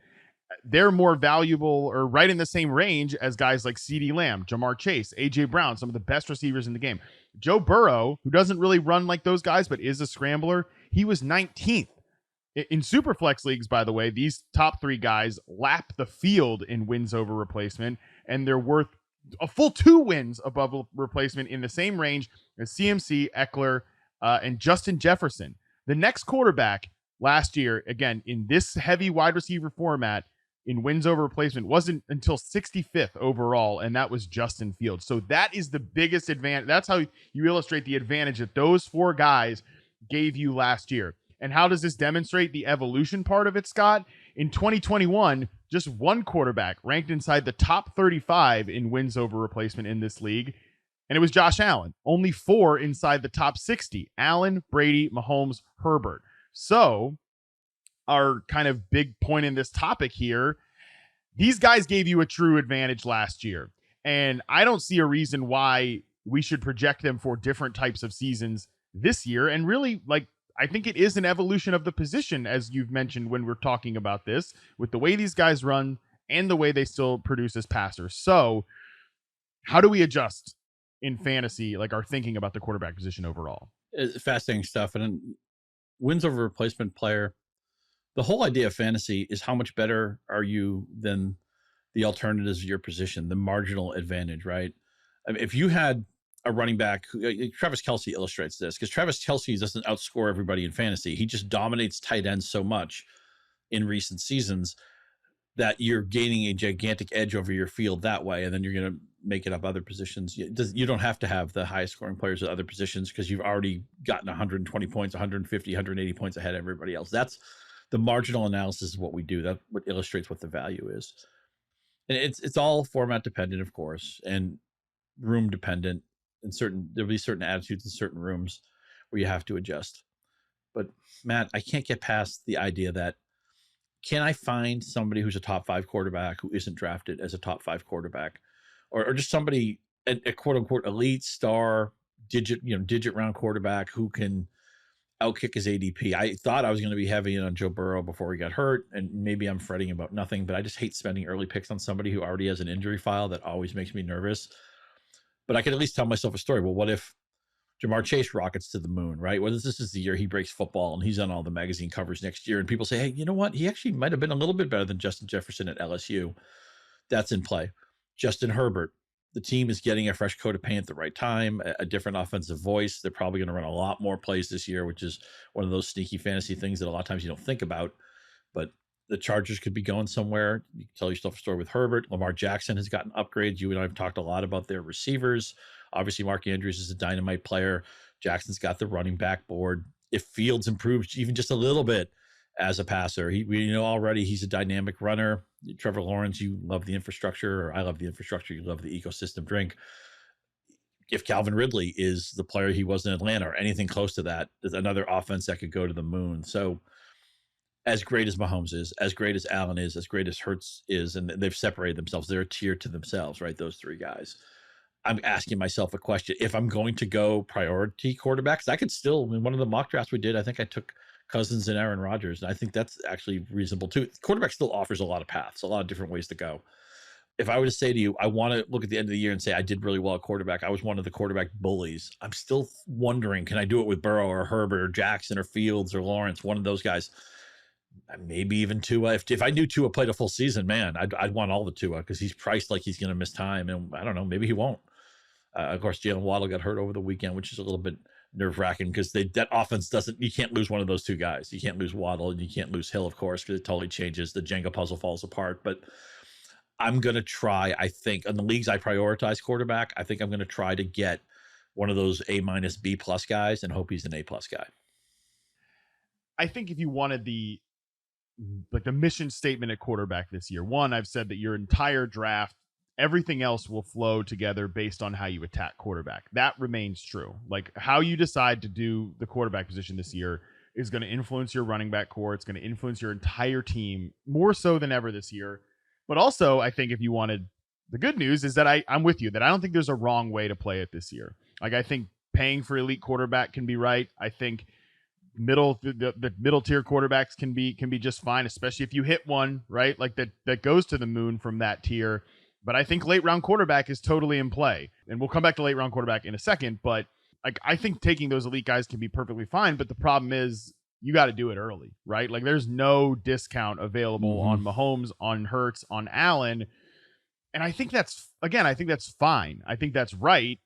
They're more valuable or right in the same range as guys like CeeDee Lamb, Jamar Chase, A.J. Brown, some of the best receivers in the game. Joe Burrow, who doesn't really run like those guys but is a scrambler, he was 19th. In Superflex leagues, by the way, these top three guys lap the field in wins over replacement, and they're worth a full 2 wins above replacement in the same range as CMC, Eckler, and Justin Jefferson. The next quarterback last year, again, in this heavy wide receiver format in wins over replacement, wasn't until 65th overall, and that was Justin Fields. So that is the biggest advantage. That's how you illustrate the advantage that those 4 guys gave you last year. And how does this demonstrate the evolution part of it, Scott? In 2021, just one quarterback ranked inside the top 35 in wins over replacement in this league, and it was Josh Allen. Only 4 inside the top 60. Allen, Brady, Mahomes, Herbert. So our kind of big point in this topic here, these guys gave you a true advantage last year. And I don't see a reason why we should project them for different types of seasons this year. And really, like, I think it is an evolution of the position, as you've mentioned when we're talking about this, with the way these guys run and the way they still produce as passers. So how do we adjust in fantasy, like our thinking about the quarterback position overall? Fascinating stuff. And wins over replacement player, the whole idea of fantasy is how much better are you than the alternatives of your position, the marginal advantage, right? I mean, if you had a running back, Travis Kelce illustrates this, because Travis Kelce doesn't outscore everybody in fantasy. He just dominates tight ends so much in recent seasons that you're gaining a gigantic edge over your field that way, and then you're going to make it up other positions. You don't have to have the highest scoring players at other positions because you've already gotten 120 points, 150, 180 points ahead of everybody else. That's the marginal analysis of what we do. That's what illustrates what the value is. And it's all format dependent, of course, and room dependent. And there'll be certain attitudes in certain rooms where you have to adjust. But Matt, I can't get past the idea that, can I find somebody who's a top 5 quarterback who isn't drafted as a top 5 quarterback, or just somebody a quote unquote elite star digit round quarterback who can outkick his ADP? I thought I was going to be heavy on Joe Burrow before he got hurt, and maybe I'm fretting about nothing, but I just hate spending early picks on somebody who already has an injury file. That always makes me nervous. But I could at least tell myself a story. Well, what if Jamar Chase rockets to the moon, right? What if this is the year he breaks football and he's on all the magazine covers next year, and people say, hey, you know what? He actually might have been a little bit better than Justin Jefferson at LSU. That's in play. Justin Herbert, the team is getting a fresh coat of paint at the right time, a different offensive voice. They're probably going to run a lot more plays this year, which is one of those sneaky fantasy things that a lot of times you don't think about. But the Chargers could be going somewhere. You can tell yourself a story with Herbert. Lamar Jackson has gotten upgrades. You and I have talked a lot about their receivers. Obviously, Mark Andrews is a dynamite player. Jackson's got the running back board. If Fields improves even just a little bit as a passer, we know already he's a dynamic runner. Trevor Lawrence, you love the infrastructure, or I love the infrastructure. You love the ecosystem drink. If Calvin Ridley is the player he was in Atlanta or anything close to that, there's another offense that could go to the moon. So as great as Mahomes is, as great as Allen is, as great as Hurts is, and they've separated themselves, they're a tier to themselves, right? Those three guys. I'm asking myself a question. If I'm going to go priority quarterbacks, I could still, in one of the mock drafts we did, I think I took Cousins and Aaron Rodgers, and I think that's actually reasonable too. Quarterback still offers a lot of paths, a lot of different ways to go. If I were to say to you, I want to look at the end of the year and say I did really well at quarterback, I was one of the quarterback bullies. I'm still wondering, can I do it with Burrow or Herbert or Jackson or Fields or Lawrence, one of those guys? Maybe even Tua. If I knew Tua played a full season, man, I'd want all the Tua because he's priced like he's going to miss time, and I don't know, maybe he won't. Of course, Jalen Waddle got hurt over the weekend, which is a little bit nerve-wracking because that offense doesn't. You can't lose one of those two guys. You can't lose Waddle, and you can't lose Hill, of course, because it totally changes. The Jenga puzzle falls apart. But I'm gonna try. I think in the leagues I prioritize quarterback, I think I'm gonna try to get one of those A-, B+ guys and hope he's an A+ guy. I think if you wanted the mission statement at quarterback this year, one, I've said that your entire draft, everything else will flow together based on how you attack quarterback. That remains true. Like how you decide to do the quarterback position this year is going to influence your running back core. It's going to influence your entire team more so than ever this year. But also, I think if you wanted the good news is that I'm with you that I don't think there's a wrong way to play it this year. Like I think paying for elite quarterback can be right. I think the middle tier quarterbacks can be just fine, especially if you hit one, right? Like that goes to the moon from that tier. But I think late round quarterback is totally in play. And we'll come back to late round quarterback in a second. But like I think taking those elite guys can be perfectly fine. But the problem is you got to do it early, right? Like there's no discount available on Mahomes, on Hurts, on Allen. And I think that's fine. I think that's right.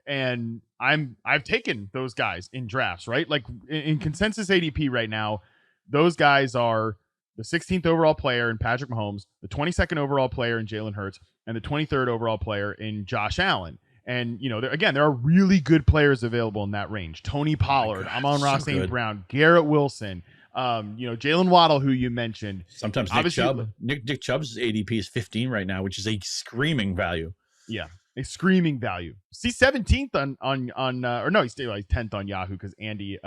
And I've taken those guys in drafts, right? Like in consensus ADP right now, those guys are the 16th overall player in Patrick Mahomes, the 22nd overall player in Jalen Hurts, and the 23rd overall player in Josh Allen. And, you know, there are really good players available in that range. Tony Pollard, Amon-Ra St. Brown, Garrett Wilson, Jalen Waddle, who you mentioned. Sometimes Nick Chubb. Nick Chubb's ADP is 15 right now, which is a screaming value. Yeah, a screaming value. See 17th he's 10th on Yahoo because Andy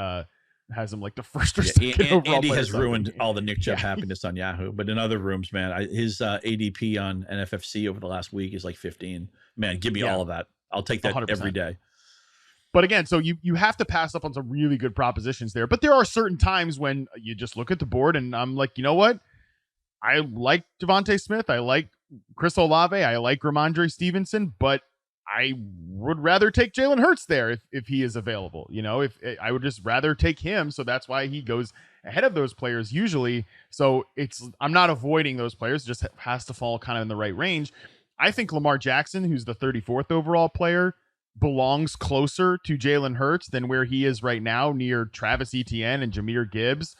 has him like the first or second overall. Andy has ruined all the Nick Chubb happiness on Yahoo, but in other rooms, man, his ADP on NFFC over the last week is like 15. Man, give me all of that. I'll take that 100%. Every day. But again, so you have to pass up on some really good propositions there. But there are certain times when you just look at the board and I'm like, you know what? I like Devontae Smith. I like Chris Olave. I like Ramondre Stevenson, but I would rather take Jalen Hurts there if he is available. You know, if I would just rather take him. So that's why he goes ahead of those players usually. So I'm not avoiding those players. It just has to fall kind of in the right range. I think Lamar Jackson, who's the 34th overall player, belongs closer to Jalen Hurts than where he is right now near Travis Etienne and Jahmyr Gibbs.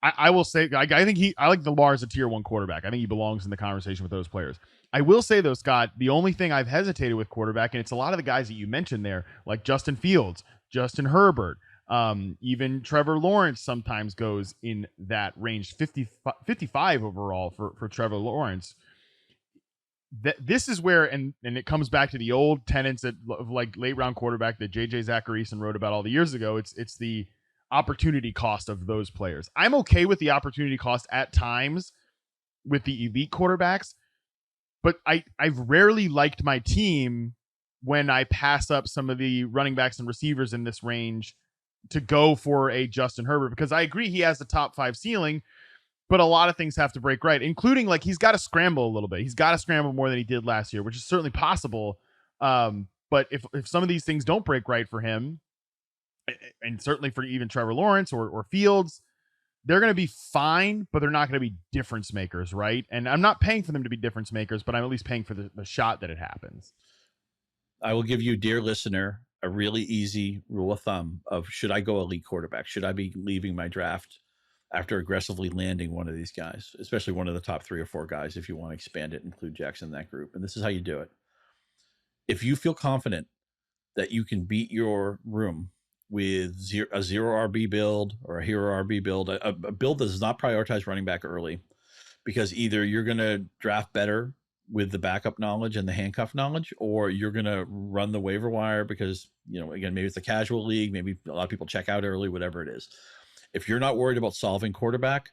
I will say, I think I like Lamar as a tier 1 quarterback. I think he belongs in the conversation with those players. I will say though, Scott, the only thing I've hesitated with quarterback, and it's a lot of the guys that you mentioned there, like Justin Fields, Justin Herbert, even Trevor Lawrence sometimes goes in that range, 55 overall for Trevor Lawrence. This is where, and it comes back to the old tenets of like late round quarterback that JJ Zach Ertz wrote about all the years ago. It's the opportunity cost of those players. I'm okay with the opportunity cost at times with the elite quarterbacks, but I've rarely liked my team when I pass up some of the running backs and receivers in this range to go for a Justin Herbert, because I agree he has the top 5 ceiling, but a lot of things have to break right, including like he's got to scramble a little bit. He's got to scramble more than he did last year, which is certainly possible. But if some of these things don't break right for him, and certainly for even Trevor Lawrence or Fields, they're going to be fine, but they're not going to be difference makers, right? And I'm not paying for them to be difference makers, but I'm at least paying for the shot that it happens. I will give you, dear listener, a really easy rule of thumb of, should I go elite quarterback? Should I be leaving my draft after aggressively landing one of these guys, especially one of the top 3 or 4 guys, if you want to expand it, include Jackson in that group? And this is how you do it. If you feel confident that you can beat your room with a zero RB build or a hero RB build, a build that does not prioritize running back early, because either you're going to draft better with the backup knowledge and the handcuff knowledge, or you're going to run the waiver wire because, again, maybe it's a casual league, maybe a lot of people check out early, whatever it is. If you're not worried about solving quarterback,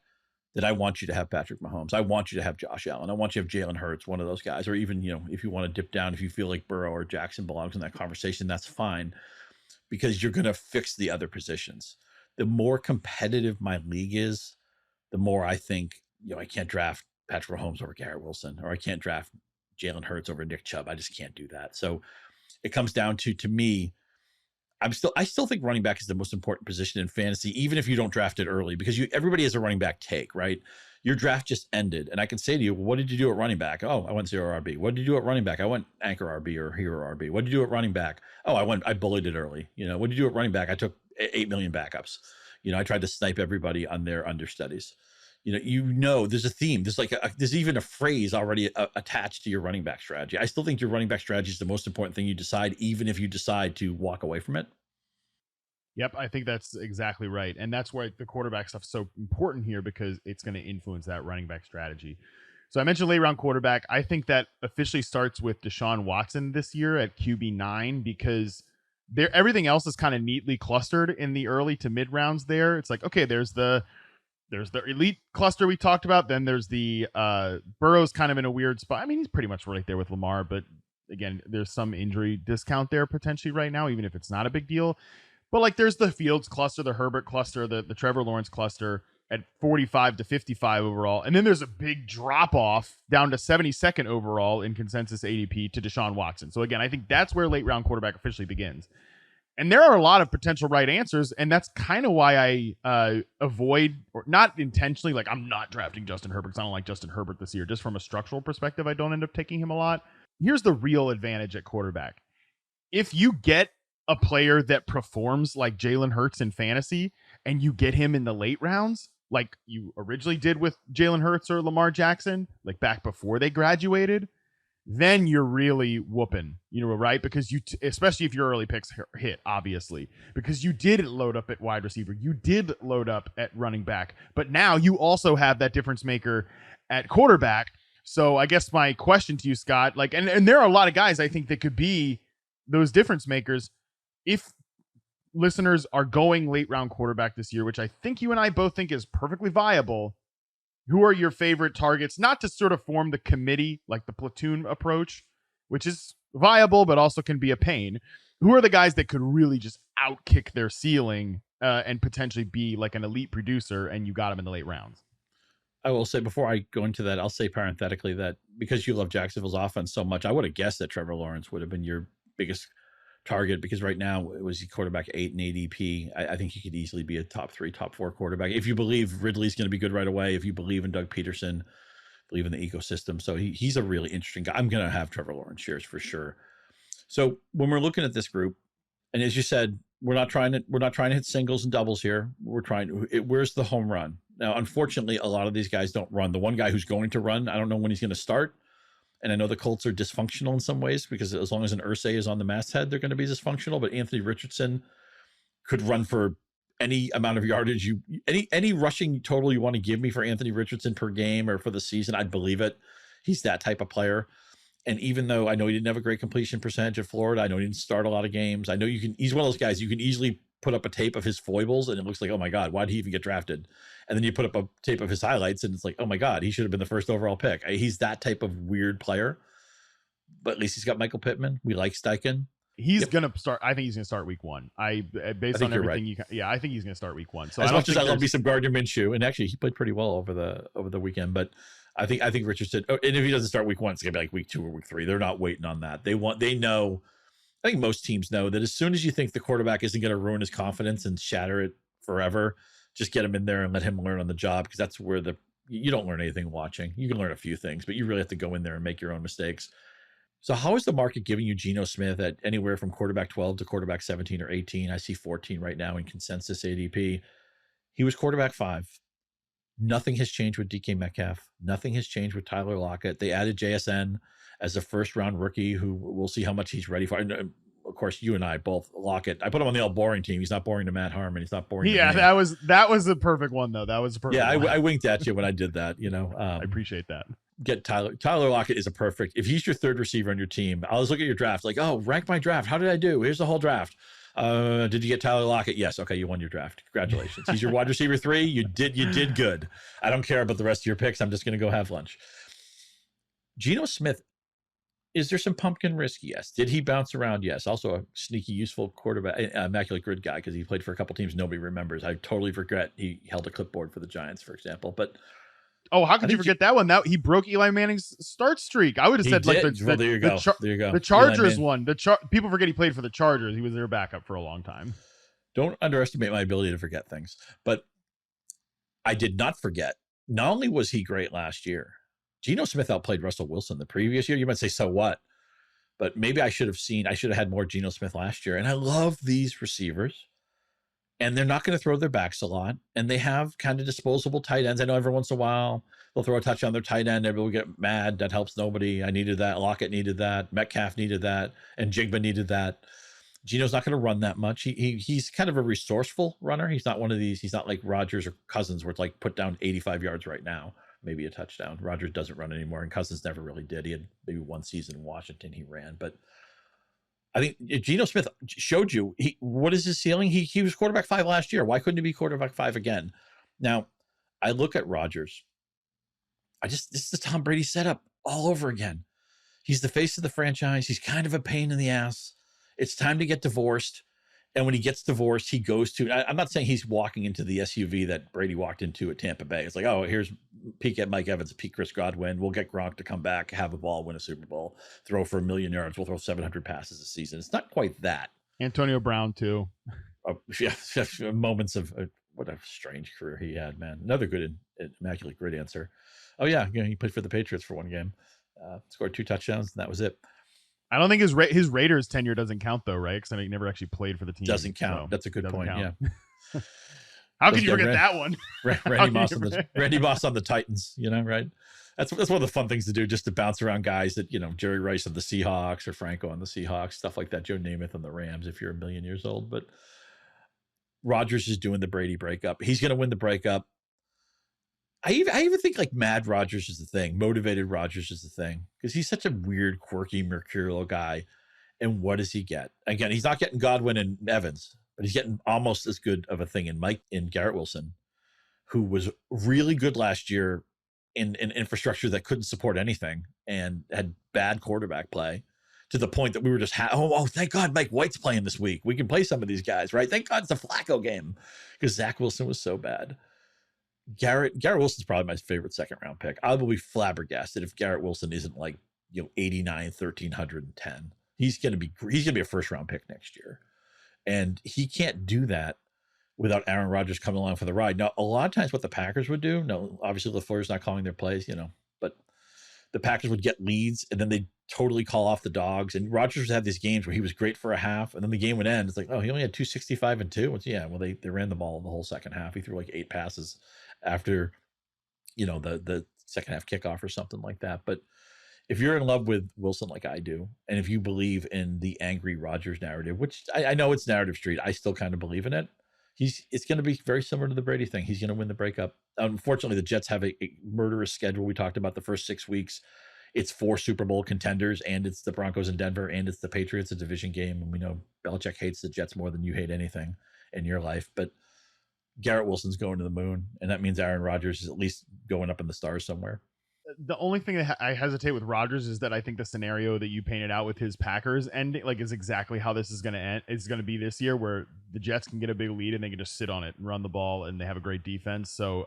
then I want you to have Patrick Mahomes. I want you to have Josh Allen. I want you to have Jalen Hurts, one of those guys, or even, if you want to dip down, if you feel like Burrow or Jackson belongs in that conversation, that's fine, because you're going to fix the other positions. The more competitive my league is, the more I think, I can't draft Patrick Mahomes over Garrett Wilson, or I can't draft Jalen Hurts over Nick Chubb. I just can't do that. So it comes down to me, I still think running back is the most important position in fantasy, even if you don't draft it early, because everybody has a running back take, right? Your draft just ended, and I can say to you, well, what did you do at running back? Oh, I went zero RB. What did you do at running back? I went anchor RB or hero RB. What did you do at running back? Oh, I bullied it early. What did you do at running back? I took 8 million backups. I tried to snipe everybody on their understudies. There's a theme. There's there's even a phrase already attached to your running back strategy. I still think your running back strategy is the most important thing you decide, even if you decide to walk away from it. Yep, I think that's exactly right. And that's why the quarterback stuff's so important here, because it's going to influence that running back strategy. So I mentioned late round quarterback. I think that officially starts with Deshaun Watson this year at QB9, because everything else is kind of neatly clustered in the early to mid rounds there. It's like, okay, there's the elite cluster we talked about. Then there's the Burrow's kind of in a weird spot. I mean, he's pretty much right there with Lamar, but again, there's some injury discount there potentially right now, even if it's not a big deal. But there's the Fields cluster, the Herbert cluster, the Trevor Lawrence cluster at 45 to 55 overall. And then there's a big drop off down to 72nd overall in consensus ADP to Deshaun Watson. So again, I think that's where late round quarterback officially begins. And there are a lot of potential right answers, and that's kind of why I avoid, or not intentionally, I'm not drafting Justin Herbert because I don't like Justin Herbert this year. Just from a structural perspective, I don't end up taking him a lot. Here's the real advantage at quarterback. If you get a player that performs like Jalen Hurts in fantasy, and you get him in the late rounds, like you originally did with Jalen Hurts or Lamar Jackson, back before they graduated, then you're really whooping, right? Because especially if your early picks hit, obviously, because you did load up at wide receiver, you did load up at running back, but now you also have that difference maker at quarterback. So I guess my question to you, Scott, and there are a lot of guys I think that could be those difference makers. If listeners are going late round quarterback this year, which I think you and I both think is perfectly viable, who are your favorite targets? Not to sort of form the committee, like the platoon approach, which is viable, but also can be a pain. Who are the guys that could really just outkick their ceiling and potentially be an elite producer, and you got them in the late rounds? I will say, before I go into that, I'll say parenthetically that because you love Jacksonville's offense so much, I would have guessed that Trevor Lawrence would have been your biggest target, because right now it was quarterback 8 in ADP. I think he could easily be a top 3, top 4 quarterback. If you believe Ridley's going to be good right away, if you believe in Doug Peterson, believe in the ecosystem. So he's a really interesting guy. I'm going to have Trevor Lawrence shares for sure. So when we're looking at this group, and as you said, we're not trying to hit singles and doubles here. Where's the home run? Now, unfortunately, a lot of these guys don't run. The one guy who's going to run, I don't know when he's going to start. And I know the Colts are dysfunctional in some ways, because as long as an Irsay is on the masthead, they're going to be dysfunctional. But Anthony Richardson could run for any amount of yardage any rushing total you want to give me for Anthony Richardson per game or for the season, I'd believe it. He's that type of player. And even though I know he didn't have a great completion percentage at Florida, I know he didn't start a lot of games. I know he's one of those guys you can easily put up a tape of his foibles and it looks like, oh my God, why did he even get drafted? And then you put up a tape of his highlights and it's like, oh my God, he should have been the first overall pick. He's that type of weird player, but at least he's got Michael Pittman. We like Steichen. He's going to start. I think he's going to start week 1. Based on everything right. I think he's going to start week 1. So as much as I love me some Gardner Minshew, and actually he played pretty well over the weekend, but I think Richardson, and if he doesn't start week 1, it's going to be like week 2 or week 3. They're not waiting on that. They know, I think most teams know that as soon as you think the quarterback isn't going to ruin his confidence and shatter it forever, just get him in there and let him learn on the job, because that's where you don't learn anything watching. You can learn a few things, but you really have to go in there and make your own mistakes. So how is the market giving you Geno Smith at anywhere from quarterback 12 to quarterback 17 or 18? I see 14 right now in consensus ADP. He was quarterback 5. Nothing has changed with DK Metcalf. Nothing has changed with Tyler Lockett. They added JSN as a first-round rookie who we'll see how much he's ready for. And of course, you and I both, Lockett. I put him on the all boring team. He's not boring to Matt Harmon. He's not boring to me. that was the perfect one, though. That was the perfect one. I winked at you when I did that, I appreciate that. Get Tyler Lockett is a perfect, if he's your third receiver on your team, I'll just look at your draft like, oh, rank my draft. How did I do? Here's the whole draft. Did you get Tyler Lockett? Yes. Okay, you won your draft. Congratulations. He's your wide receiver 3. You did good. I don't care about the rest of your picks. I'm just going to go have lunch. Geno Smith, is there some pumpkin risk? Yes. Did he bounce around? Yes. Also a sneaky, useful quarterback, immaculate grid guy, because he played for a couple teams nobody remembers. I totally forget he held a clipboard for the Giants, for example. But how could you forget that one? That he broke Eli Manning's start streak. I would have said there you go. The Chargers one. People forget he played for the Chargers. He was their backup for a long time. Don't underestimate my ability to forget things. But I did not forget. Not only was he great last year, Geno Smith outplayed Russell Wilson the previous year. You might say, so what? But maybe I should have had more Geno Smith last year. And I love these receivers. And they're not going to throw their backs a lot. And they have kind of disposable tight ends. I know every once in a while they'll throw a touch on their tight end. Everybody will get mad. That helps nobody. I needed that. Lockett needed that. Metcalf needed that. And Jigba needed that. Geno's not going to run that much. He's kind of a resourceful runner. He's not one of these. He's not like Rodgers or Cousins where it's like put down 85 yards right now, maybe a touchdown. Rodgers doesn't run anymore. And Cousins never really did. He had maybe one season in Washington he ran. But I think Geno Smith showed you what is his ceiling. He was quarterback 5 last year. Why couldn't he be quarterback 5 again? Now, I look at Rodgers. This is the Tom Brady setup all over again. He's the face of the franchise. He's kind of a pain in the ass. It's time to get divorced. And when he gets divorced, he goes to, I'm not saying he's walking into the SUV that Brady walked into at Tampa Bay. It's like, oh, here's peak at Mike Evans, peak Chris Godwin. We'll get Gronk to come back, have a ball, win a Super Bowl, throw for 1 million yards. We'll throw 700 passes a season. It's not quite that. Antonio Brown, too. Moments of what a strange career he had, man. Another good, immaculate grid answer. Oh, yeah. He played for the Patriots for one game, scored 2 touchdowns, and that was it. I don't think his Raiders tenure doesn't count though, right? Because he never actually played for the team. Doesn't count. So that's a good point. Count. Yeah. How can you forget that one? Randy Moss on the Titans. Right? That's one of the fun things to do, just to bounce around guys that Jerry Rice on the Seahawks or Franco on the Seahawks, stuff like that. Joe Namath on the Rams. If you're 1 million years old, but Rodgers is doing the Brady breakup. He's going to win the breakup. I even think like mad Rodgers is the thing. Motivated Rodgers is the thing because he's such a weird, quirky, mercurial guy. And what does he get? Again, he's not getting Godwin and Evans, but he's getting almost as good of a thing in Garrett Wilson, who was really good last year in infrastructure that couldn't support anything and had bad quarterback play to the point that we were just, thank God Mike White's playing this week. We can play some of these guys, right? Thank God it's a Flacco game because Zach Wilson was so bad. Garrett Wilson's probably my favorite 2nd round pick. I will be flabbergasted if Garrett Wilson isn't like 89, 1,310. He's gonna be a 1st round pick next year, and he can't do that without Aaron Rodgers coming along for the ride. Now, a lot of times, what the Packers would do, obviously LaFleur's not calling their plays, but the Packers would get leads and then they'd totally call off the dogs. And Rodgers would have these games where he was great for a half, and then the game would end. It's like, oh, he only had 265 and 2. They ran the ball the whole second half. He threw like 8 passes after the second half kickoff or something like that. But if you're in love with Wilson like I do, and if you believe in the angry Rodgers narrative, which I know it's narrative street, I still kind of believe in it. It's going to be very similar to the Brady thing. He's going to win the breakup. Unfortunately, the Jets have a murderous schedule. We talked about the first 6 weeks. It's 4 Super Bowl contenders, and it's the Broncos in Denver, and it's the Patriots, a division game. And we know Belichick hates the Jets more than you hate anything in your life. But Garrett Wilson's going to the moon, and that means Aaron Rodgers is at least going up in the stars somewhere. The only thing that I hesitate with Rodgers is that I think the scenario that you painted out with his Packers ending is exactly how this is going to end. It's going to be this year where the Jets can get a big lead and they can just sit on it and run the ball, and they have a great defense. So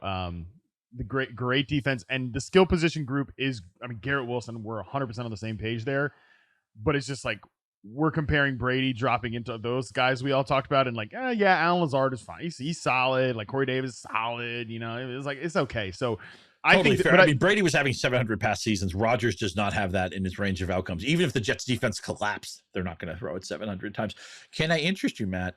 the great defense and the skill position group is, Garrett Wilson, we're 100% on the same page there, but it's just like we're comparing Brady dropping into those guys we all talked about, and Alan Lazard is fine. He's solid. Like Corey Davis is solid. It's like, it's okay. So Totally think, fair. but I mean, Brady was having 700 pass seasons. Rodgers does not have that in his range of outcomes. Even if the Jets defense collapsed, they're not going to throw it 700 times. Can I interest you, Matt?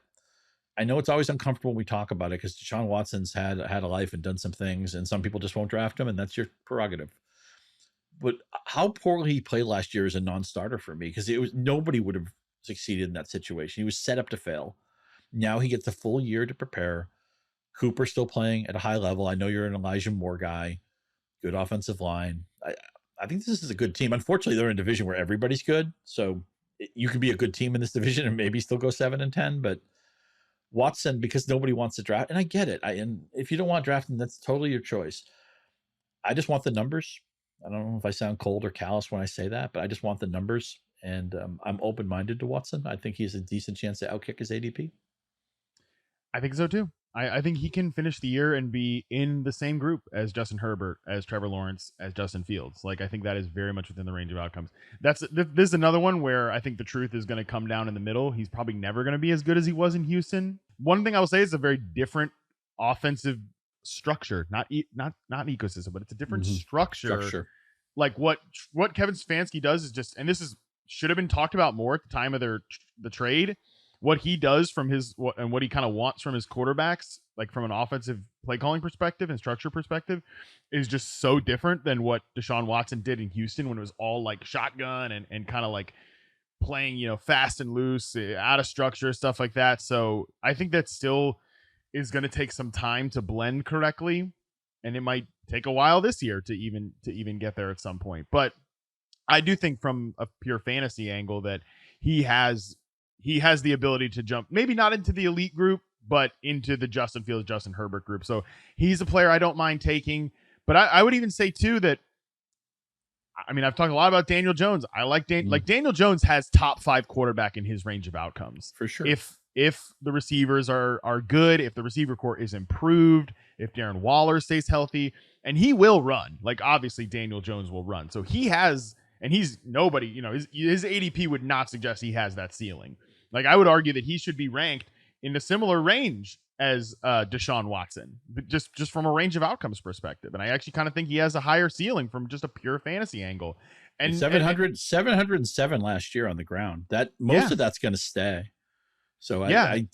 I know it's always uncomfortable when we talk about it because Deshaun Watson's had a life and done some things, and some people just won't draft him, and that's your prerogative. But how poorly he played last year is a non-starter for me because nobody would have succeeded in that situation. He was set up to fail. Now he gets a full year to prepare. Cooper still playing at a high level. I know you're an Elijah Moore guy. Good offensive line. I think this is a good team. Unfortunately, they're in a division where everybody's good, so you could be a good team in this division and maybe still go 7-10. But Watson, because nobody wants to draft, and I get it. And if you don't want drafting, that's totally your choice. I just want the numbers. I don't know if I sound cold or callous when I say that, but I just want the numbers, and I'm open-minded to Watson. I think he has a decent chance to outkick his ADP. I think so too. I think he can finish the year and be in the same group as Justin Herbert, as Trevor Lawrence, as Justin Fields. Like, I think that is very much within the range of outcomes. This is another one where I think the truth is going to come down in the middle. He's probably never going to be as good as he was in Houston. One thing I will say is a very different offensive structure, not an ecosystem, but it's a different structure. Like what Kevin Stefanski does is just, and this should have been talked about more at the time of the trade. What he does from what he kind of wants from his quarterbacks, like from an offensive play calling perspective and structure perspective, is just so different than what Deshaun Watson did in Houston when it was all like shotgun and kind of like playing, fast and loose, out of structure, stuff like that. So I think that still is going to take some time to blend correctly, and it might take a while this year to even get there at some point. But I do think from a pure fantasy angle that he has the ability to jump, maybe not into the elite group, but into the Justin Fields, Justin Herbert group. So he's a player I don't mind taking. But I would even say too that, I mean, I've talked a lot about Daniel Jones. I like Daniel Jones has top 5 quarterback in his range of outcomes for sure. If the receivers are good, if the receiver core is improved, if Darren Waller stays healthy, and he will run. Like, obviously Daniel Jones will run. So he has, and he's nobody. His ADP would not suggest he has that ceiling. Like, I would argue that he should be ranked in a similar range as Deshaun Watson, but just from a range of outcomes perspective. And I actually kind of think he has a higher ceiling from just a pure fantasy angle. And 707 last year on the ground. That most of that's going to stay. So I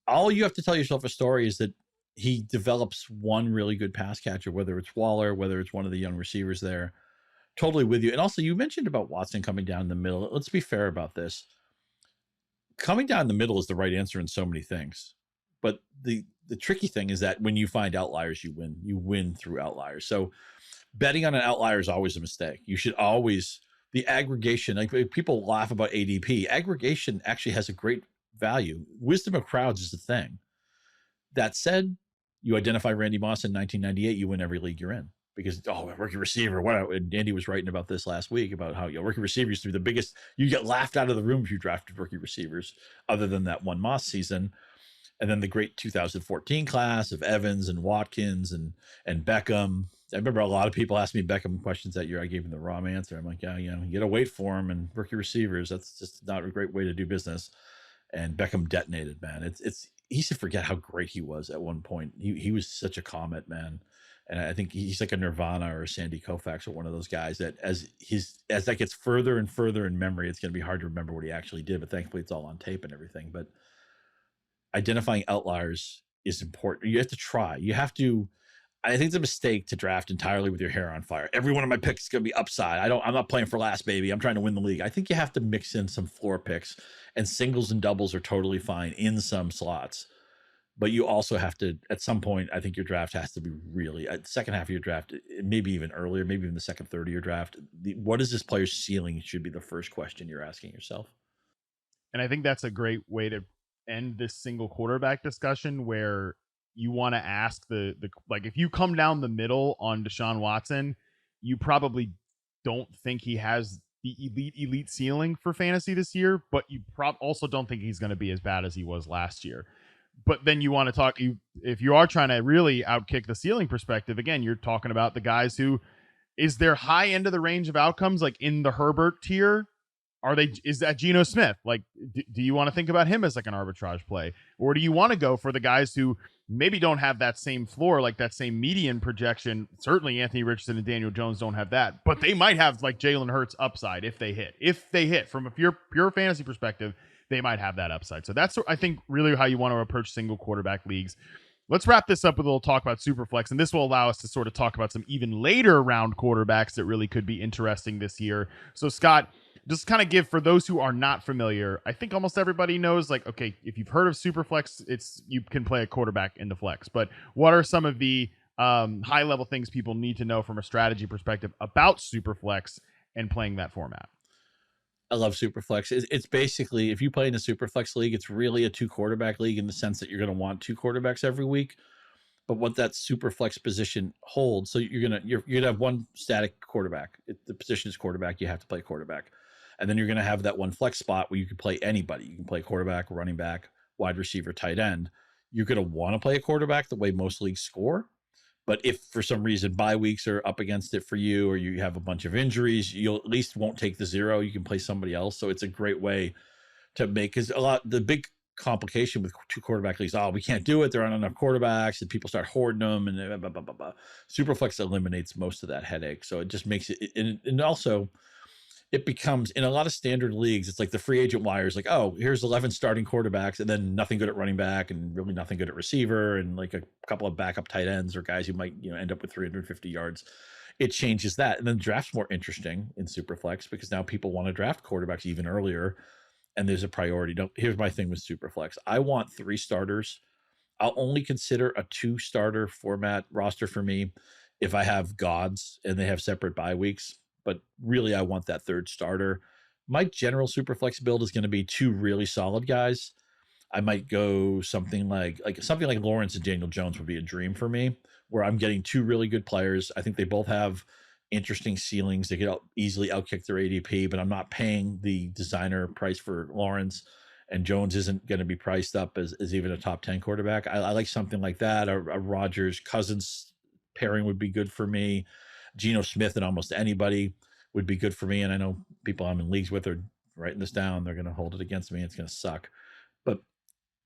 all you have to tell yourself a story is that he develops one really good pass catcher, whether it's Waller, whether it's one of the young receivers there. Totally with you. And also, you mentioned about Watson coming down the middle. Let's be fair about this. Coming down the middle is the right answer in so many things. But the tricky thing is that when you find outliers, you win. You win through outliers. So betting on an outlier is always a mistake. You should always, the aggregation, like people laugh about ADP. Aggregation actually has a great value. Wisdom of crowds is the thing. That said, you identify Randy Moss in 1998, you win every league you're in. Because, rookie receiver, what? And Andy was writing about this last week about how rookie receiver used to be the biggest. You get laughed out of the room if you drafted rookie receivers, other than that one Moss season. And then the great 2014 class of Evans and Watkins and Beckham. I remember a lot of people asked me Beckham questions that year. I gave them the wrong answer. I'm like, you got to wait for him, and rookie receivers, that's just not a great way to do business. And Beckham detonated, man. It's he should forget how great he was at one point. He was such a comet, man. And I think he's like a Nirvana or a Sandy Koufax or one of those guys that as that gets further and further in memory, it's going to be hard to remember what he actually did. But thankfully, it's all on tape and everything. But identifying outliers is important. You have to try. You have to. I think it's a mistake to draft entirely with your hair on fire. Every one of my picks is going to be upside. I'm not playing for last, baby. I'm trying to win the league. I think you have to mix in some floor picks, and singles and doubles are totally fine in some slots. But you also have to, at some point, I think your draft has to be really, second half of your draft, maybe even earlier, maybe even the second third of your draft. What is this player's ceiling should be the first question you're asking yourself. And I think that's a great way to end this single quarterback discussion, where you want to ask like, if you come down the middle on Deshaun Watson, you probably don't think he has the elite ceiling for fantasy this year, but you also don't think he's going to be as bad as he was last year. But then you want to talk, if you are trying to really outkick the ceiling perspective, again, you're talking about the guys who is their high end of the range of outcomes, like in the Herbert tier, is that Geno Smith? Like, do you want to think about him as like an arbitrage play, or do you want to go for the guys who maybe don't have that same floor, like that same median projection? Certainly Anthony Richardson and Daniel Jones don't have that, but they might have like Jalen Hurts upside if they hit from a pure fantasy perspective, they might have that upside. So that's, I think, really how you want to approach single quarterback leagues. Let's wrap this up with a little talk about SuperFlex, and this will allow us to sort of talk about some even later round quarterbacks that really could be interesting this year. So Scott, just kind of give, for those who are not familiar, I think almost everybody knows, like, okay, if you've heard of SuperFlex, it's you can play a quarterback in the flex. But what are some of the high level things people need to know from a strategy perspective about SuperFlex and playing that format? I love SuperFlex. It's basically, if you play in a SuperFlex league, it's really a 2 quarterback league in the sense that you're going to want 2 quarterbacks every week. But what that SuperFlex position holds, so you're gonna have one static quarterback. The position is quarterback. You have to play quarterback. And then you're going to have that one flex spot where you can play anybody. You can play quarterback, running back, wide receiver, tight end. You're going to want to play a quarterback the way most leagues score. But if for some reason bye weeks are up against it for you, or you have a bunch of injuries, you'll at least won't take the 0. You can play somebody else. So it's a great way to make, because the big complication with 2 quarterback leagues, we can't do it, there aren't enough quarterbacks, and people start hoarding them, and blah, blah, blah, blah. SuperFlex eliminates most of that headache. So it just makes it, and also it becomes, in a lot of standard leagues, it's like the free agent wires, like, oh, here's 11 starting quarterbacks, and then nothing good at running back, and really nothing good at receiver, and like a couple of backup tight ends or guys who might, end up with 350 yards. It changes that. And then the draft's more interesting in SuperFlex because now people want to draft quarterbacks even earlier, and there's a priority. Here's my thing with SuperFlex. I want 3 starters. I'll only consider a 2-starter format roster for me if I have gods and they have separate bye weeks. But really, I want that 3rd starter. My general SuperFlex build is going to be 2 really solid guys. I might go something like Lawrence and Daniel Jones would be a dream for me, where I'm getting 2 really good players. I think they both have interesting ceilings. They could easily outkick their ADP, but I'm not paying the designer price for Lawrence, and Jones isn't going to be priced up as even a top 10 quarterback. I like something like that. A Rodgers Cousins pairing would be good for me. Geno Smith and almost anybody would be good for me. And I know people I'm in leagues with are writing this down. They're going to hold it against me. It's going to suck. But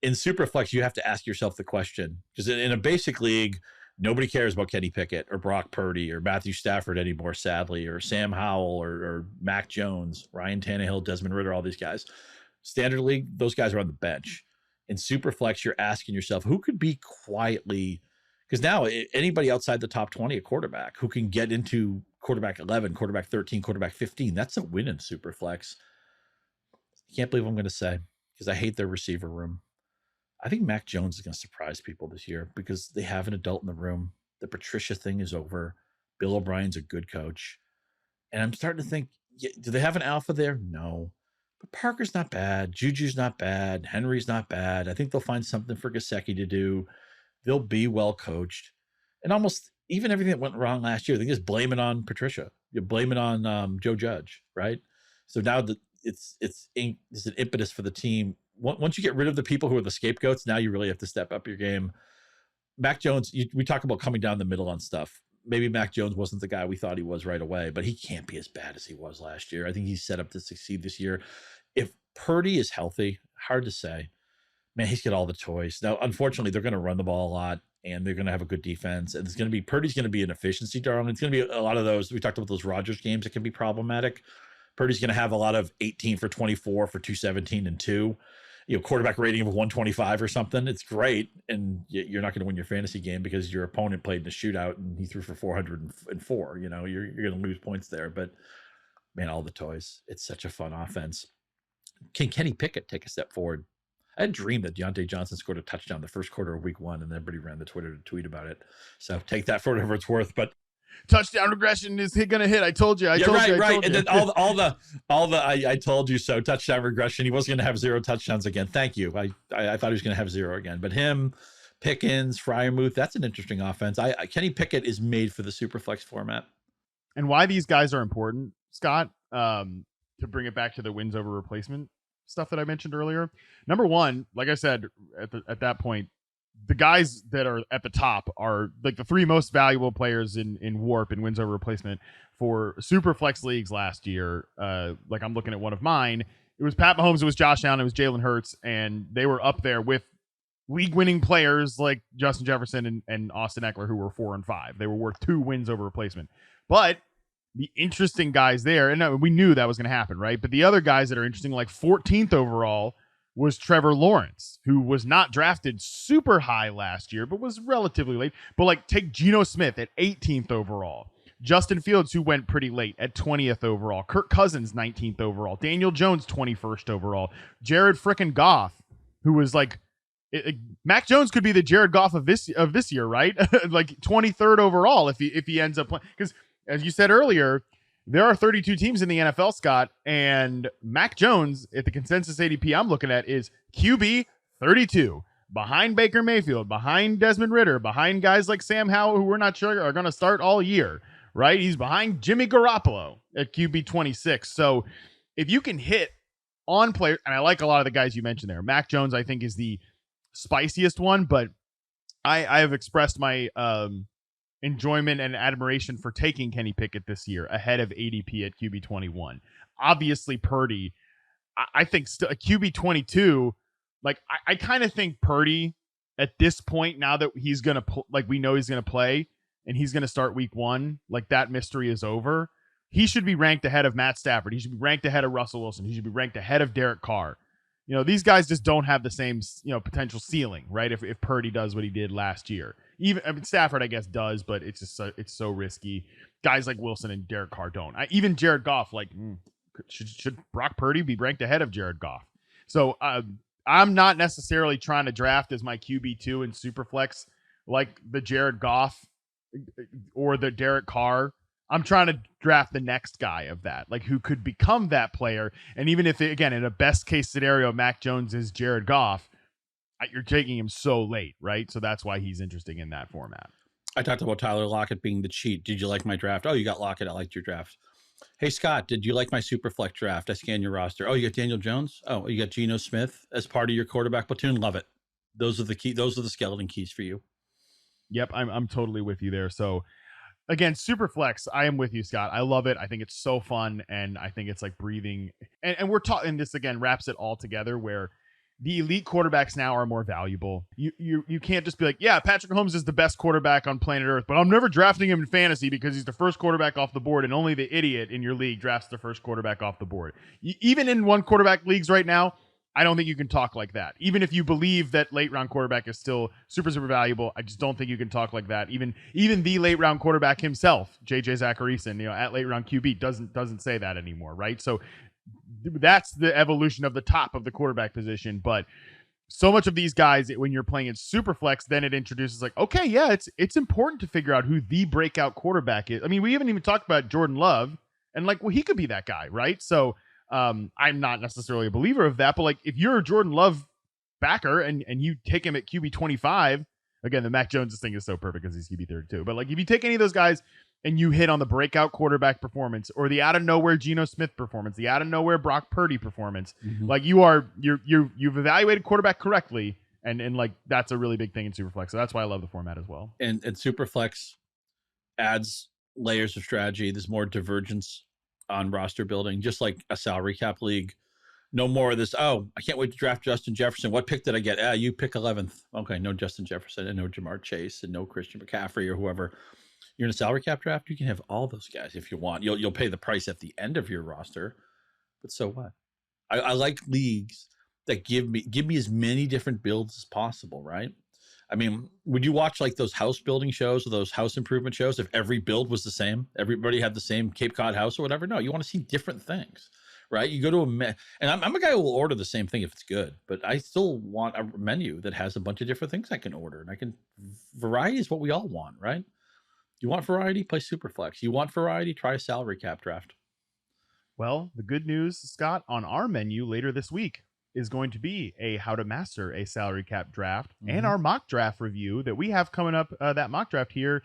in SuperFlex, you have to ask yourself the question, because in a basic league, nobody cares about Kenny Pickett or Brock Purdy or Matthew Stafford anymore, sadly, or Sam Howell or Mac Jones, Ryan Tannehill, Desmond Ridder, all these guys. Standard league, those guys are on the bench. In SuperFlex, you're asking yourself, who could be quietly, because now anybody outside the top 20 at quarterback who can get into quarterback 11, quarterback 13, quarterback 15, that's a win in SuperFlex. I can't believe I'm going to say, because I hate their receiver room. I think Mac Jones is going to surprise people this year because they have an adult in the room. The Patricia thing is over. Bill O'Brien's a good coach. And I'm starting to think, do they have an alpha there? No. But Parker's not bad. Juju's not bad. Henry's not bad. I think they'll find something for Gesicki to do. They'll be well coached. And almost even everything that went wrong last year, they just blame it on Patricia. You blame it on Joe Judge, right? So now it's an impetus for the team. Once you get rid of the people who are the scapegoats, now you really have to step up your game. Mac Jones, we talk about coming down the middle on stuff. Maybe Mac Jones wasn't the guy we thought he was right away, but he can't be as bad as he was last year. I think he's set up to succeed this year. If Purdy is healthy, hard to say. Man, he's got all the toys. Now, unfortunately, they're going to run the ball a lot, and they're going to have a good defense. And Purdy's going to be an efficiency darling. It's going to be a lot of those. We talked about those Rodgers games that can be problematic. Purdy's going to have a lot of 18 for 24 for 217 and 2. Quarterback rating of 125 or something. It's great, and you're not going to win your fantasy game because your opponent played in a shootout and he threw for 404. You're going to lose points there. But man, all the toys. It's such a fun offense. Can Kenny Pickett take a step forward? I had dreamed that Deontay Johnson scored a touchdown the first quarter of week 1, and everybody ran the Twitter to tweet about it. So take that for whatever it's worth. But touchdown regression is going to hit. I told you. I told you. And then all the I told you so. Touchdown regression. He wasn't going to have 0 touchdowns again. Thank you. I thought he was going to have 0 again. But him, Pickens, Freiermuth, that's an interesting offense. Kenny Pickett is made for the SuperFlex format. And why these guys are important, Scott, to bring it back to the wins over replacement stuff that I mentioned earlier. Number one, like I said at that point, the guys that are at the top are like the three most valuable players in WARP and wins over replacement for SuperFlex leagues last year. Like I'm looking at one of mine. It was Pat Mahomes, it was Josh Allen, it was Jalen Hurts, and they were up there with league-winning players like Justin Jefferson and Austin Eckler, who were 4 and 5. They were worth 2 wins over replacement. But the interesting guys there, and we knew that was going to happen, right? But the other guys that are interesting, like 14th overall, was Trevor Lawrence, who was not drafted super high last year, but was relatively late. But like take Geno Smith at 18th overall. Justin Fields, who went pretty late at 20th overall. Kirk Cousins, 19th overall. Daniel Jones, 21st overall. Jared frickin' Goff, who was like, Mac Jones could be the Jared Goff of this year, right? Like 23rd overall if he ends up playing. Because as you said earlier, there are 32 teams in the NFL, Scott, and Mac Jones at the consensus ADP I'm looking at is QB 32, behind Baker Mayfield, behind Desmond Ridder, behind guys like Sam Howell, who we're not sure are going to start all year, right? He's behind Jimmy Garoppolo at QB 26. So if you can hit on players, and I like a lot of the guys you mentioned there. Mac Jones, I think, is the spiciest one, but I have expressed my enjoyment and admiration for taking Kenny Pickett this year ahead of ADP at QB 21. Obviously, Purdy, I think a QB 22. Like I kind of think Purdy at this point, now that he's gonna we know he's gonna play and he's gonna start week 1, like that mystery is over. He should be ranked ahead of Matt Stafford. He should be ranked ahead of Russell Wilson. He should be ranked ahead of Derek Carr. You know, these guys just don't have the same, potential ceiling, right? If Purdy does what he did last year. Even Stafford, I guess, does, but it's just it's so risky. Guys like Wilson and Derek Carr don't. Even Jared Goff, should Brock Purdy be ranked ahead of Jared Goff? So I'm not necessarily trying to draft as my QB2 in Superflex like the Jared Goff or the Derek Carr. I'm trying to draft the next guy of that, like who could become that player. And even if, again, in a best case scenario, Mac Jones is Jared Goff, you're taking him so late, right? So that's why he's interesting in that format. I talked about Tyler Lockett being the cheat. Did you like my draft? Oh, you got Lockett. I liked your draft. Hey, Scott, did you like my Superflex draft? I scanned your roster. Oh, you got Daniel Jones? Oh, you got Geno Smith as part of your quarterback platoon? Love it. Those are the key. Those are the skeleton keys for you. Yep, I'm totally with you there. So again, Superflex, I am with you, Scott. I love it. I think it's so fun, and I think it's like breathing. And we're talking, this again wraps it all together where the elite quarterbacks now are more valuable. You can't just be like, yeah, Patrick Mahomes is the best quarterback on planet Earth, but I'm never drafting him in fantasy because he's the first quarterback off the board, and only the idiot in your league drafts the first quarterback off the board. Even in one quarterback leagues right now, I don't think you can talk like that. Even if you believe that late round quarterback is still super, super valuable, I just don't think you can talk like that. Even the late round quarterback himself, JJ Zach Ertz, at late round QB doesn't say that anymore, right? So that's the evolution of the top of the quarterback position. But so much of these guys, when you're playing in Superflex, then it introduces like, okay, yeah, it's important to figure out who the breakout quarterback is. I mean, we haven't even talked about Jordan Love, and he could be that guy, right? So I'm not necessarily a believer of that, but like if you're a Jordan Love backer and you take him at QB 25, again, the Mac Jones thing is so perfect because he's QB 32. But like if you take any of those guys and you hit on the breakout quarterback performance or the out of nowhere Geno Smith performance, the out of nowhere Brock Purdy performance, like you've evaluated quarterback correctly, and like that's a really big thing in Superflex. So that's why I love the format as well. And Superflex adds layers of strategy. There's more divergence on roster building, just like a salary cap league. No more of this. Oh, I can't wait to draft Justin Jefferson. What pick did I get? You pick 11th. Okay, no Justin Jefferson and no Jamar Chase and no Christian McCaffrey or whoever. You're in a salary cap draft. You can have all those guys if you want. You'll pay the price at the end of your roster, but so what? I like leagues that give me as many different builds as possible, right? I mean, would you watch like those house building shows or those house improvement shows if every build was the same? Everybody had the same Cape Cod house or whatever? No, you want to see different things, right? You go to and I'm a guy who will order the same thing if it's good, but I still want a menu that has a bunch of different things I can order, and variety is what we all want, right? You want variety? Play Superflex. You want variety? Try a salary cap draft. Well, the good news, Scott, on our menu later this week is going to be a how to master a salary cap draft and our mock draft review that we have coming up. That mock draft here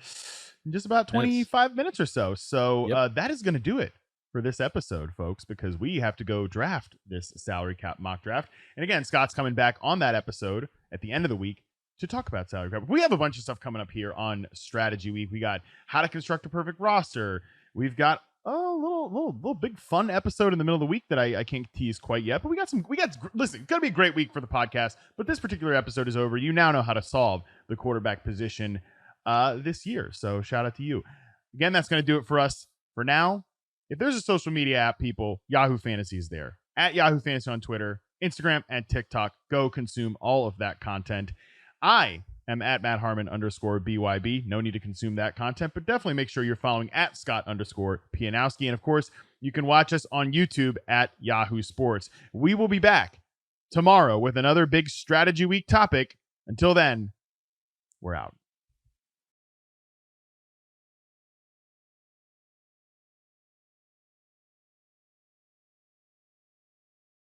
in just about 25 minutes or so. So that is going to do it for this episode, folks, because we have to go draft this salary cap mock draft. And again, Scott's coming back on that episode at the end of the week to talk about salary cap. We have a bunch of stuff coming up here on Strategy Week. We got how to construct a perfect roster. We've got a little big fun episode in the middle of the week that I can't tease quite yet. But listen, it's gonna be a great week for the podcast. But this particular episode is over. You now know how to solve the quarterback position this year. So shout out to you. Again, that's gonna do it for us for now. If there's a social media app, people, Yahoo Fantasy is there. At Yahoo Fantasy on Twitter, Instagram, and TikTok. Go consume all of that content. I am at Matt Harmon _BYB. No need to consume that content, but definitely make sure you're following at Scott _Pianowski. And of course, you can watch us on YouTube at Yahoo Sports. We will be back tomorrow with another big Strategy Week topic. Until then, we're out.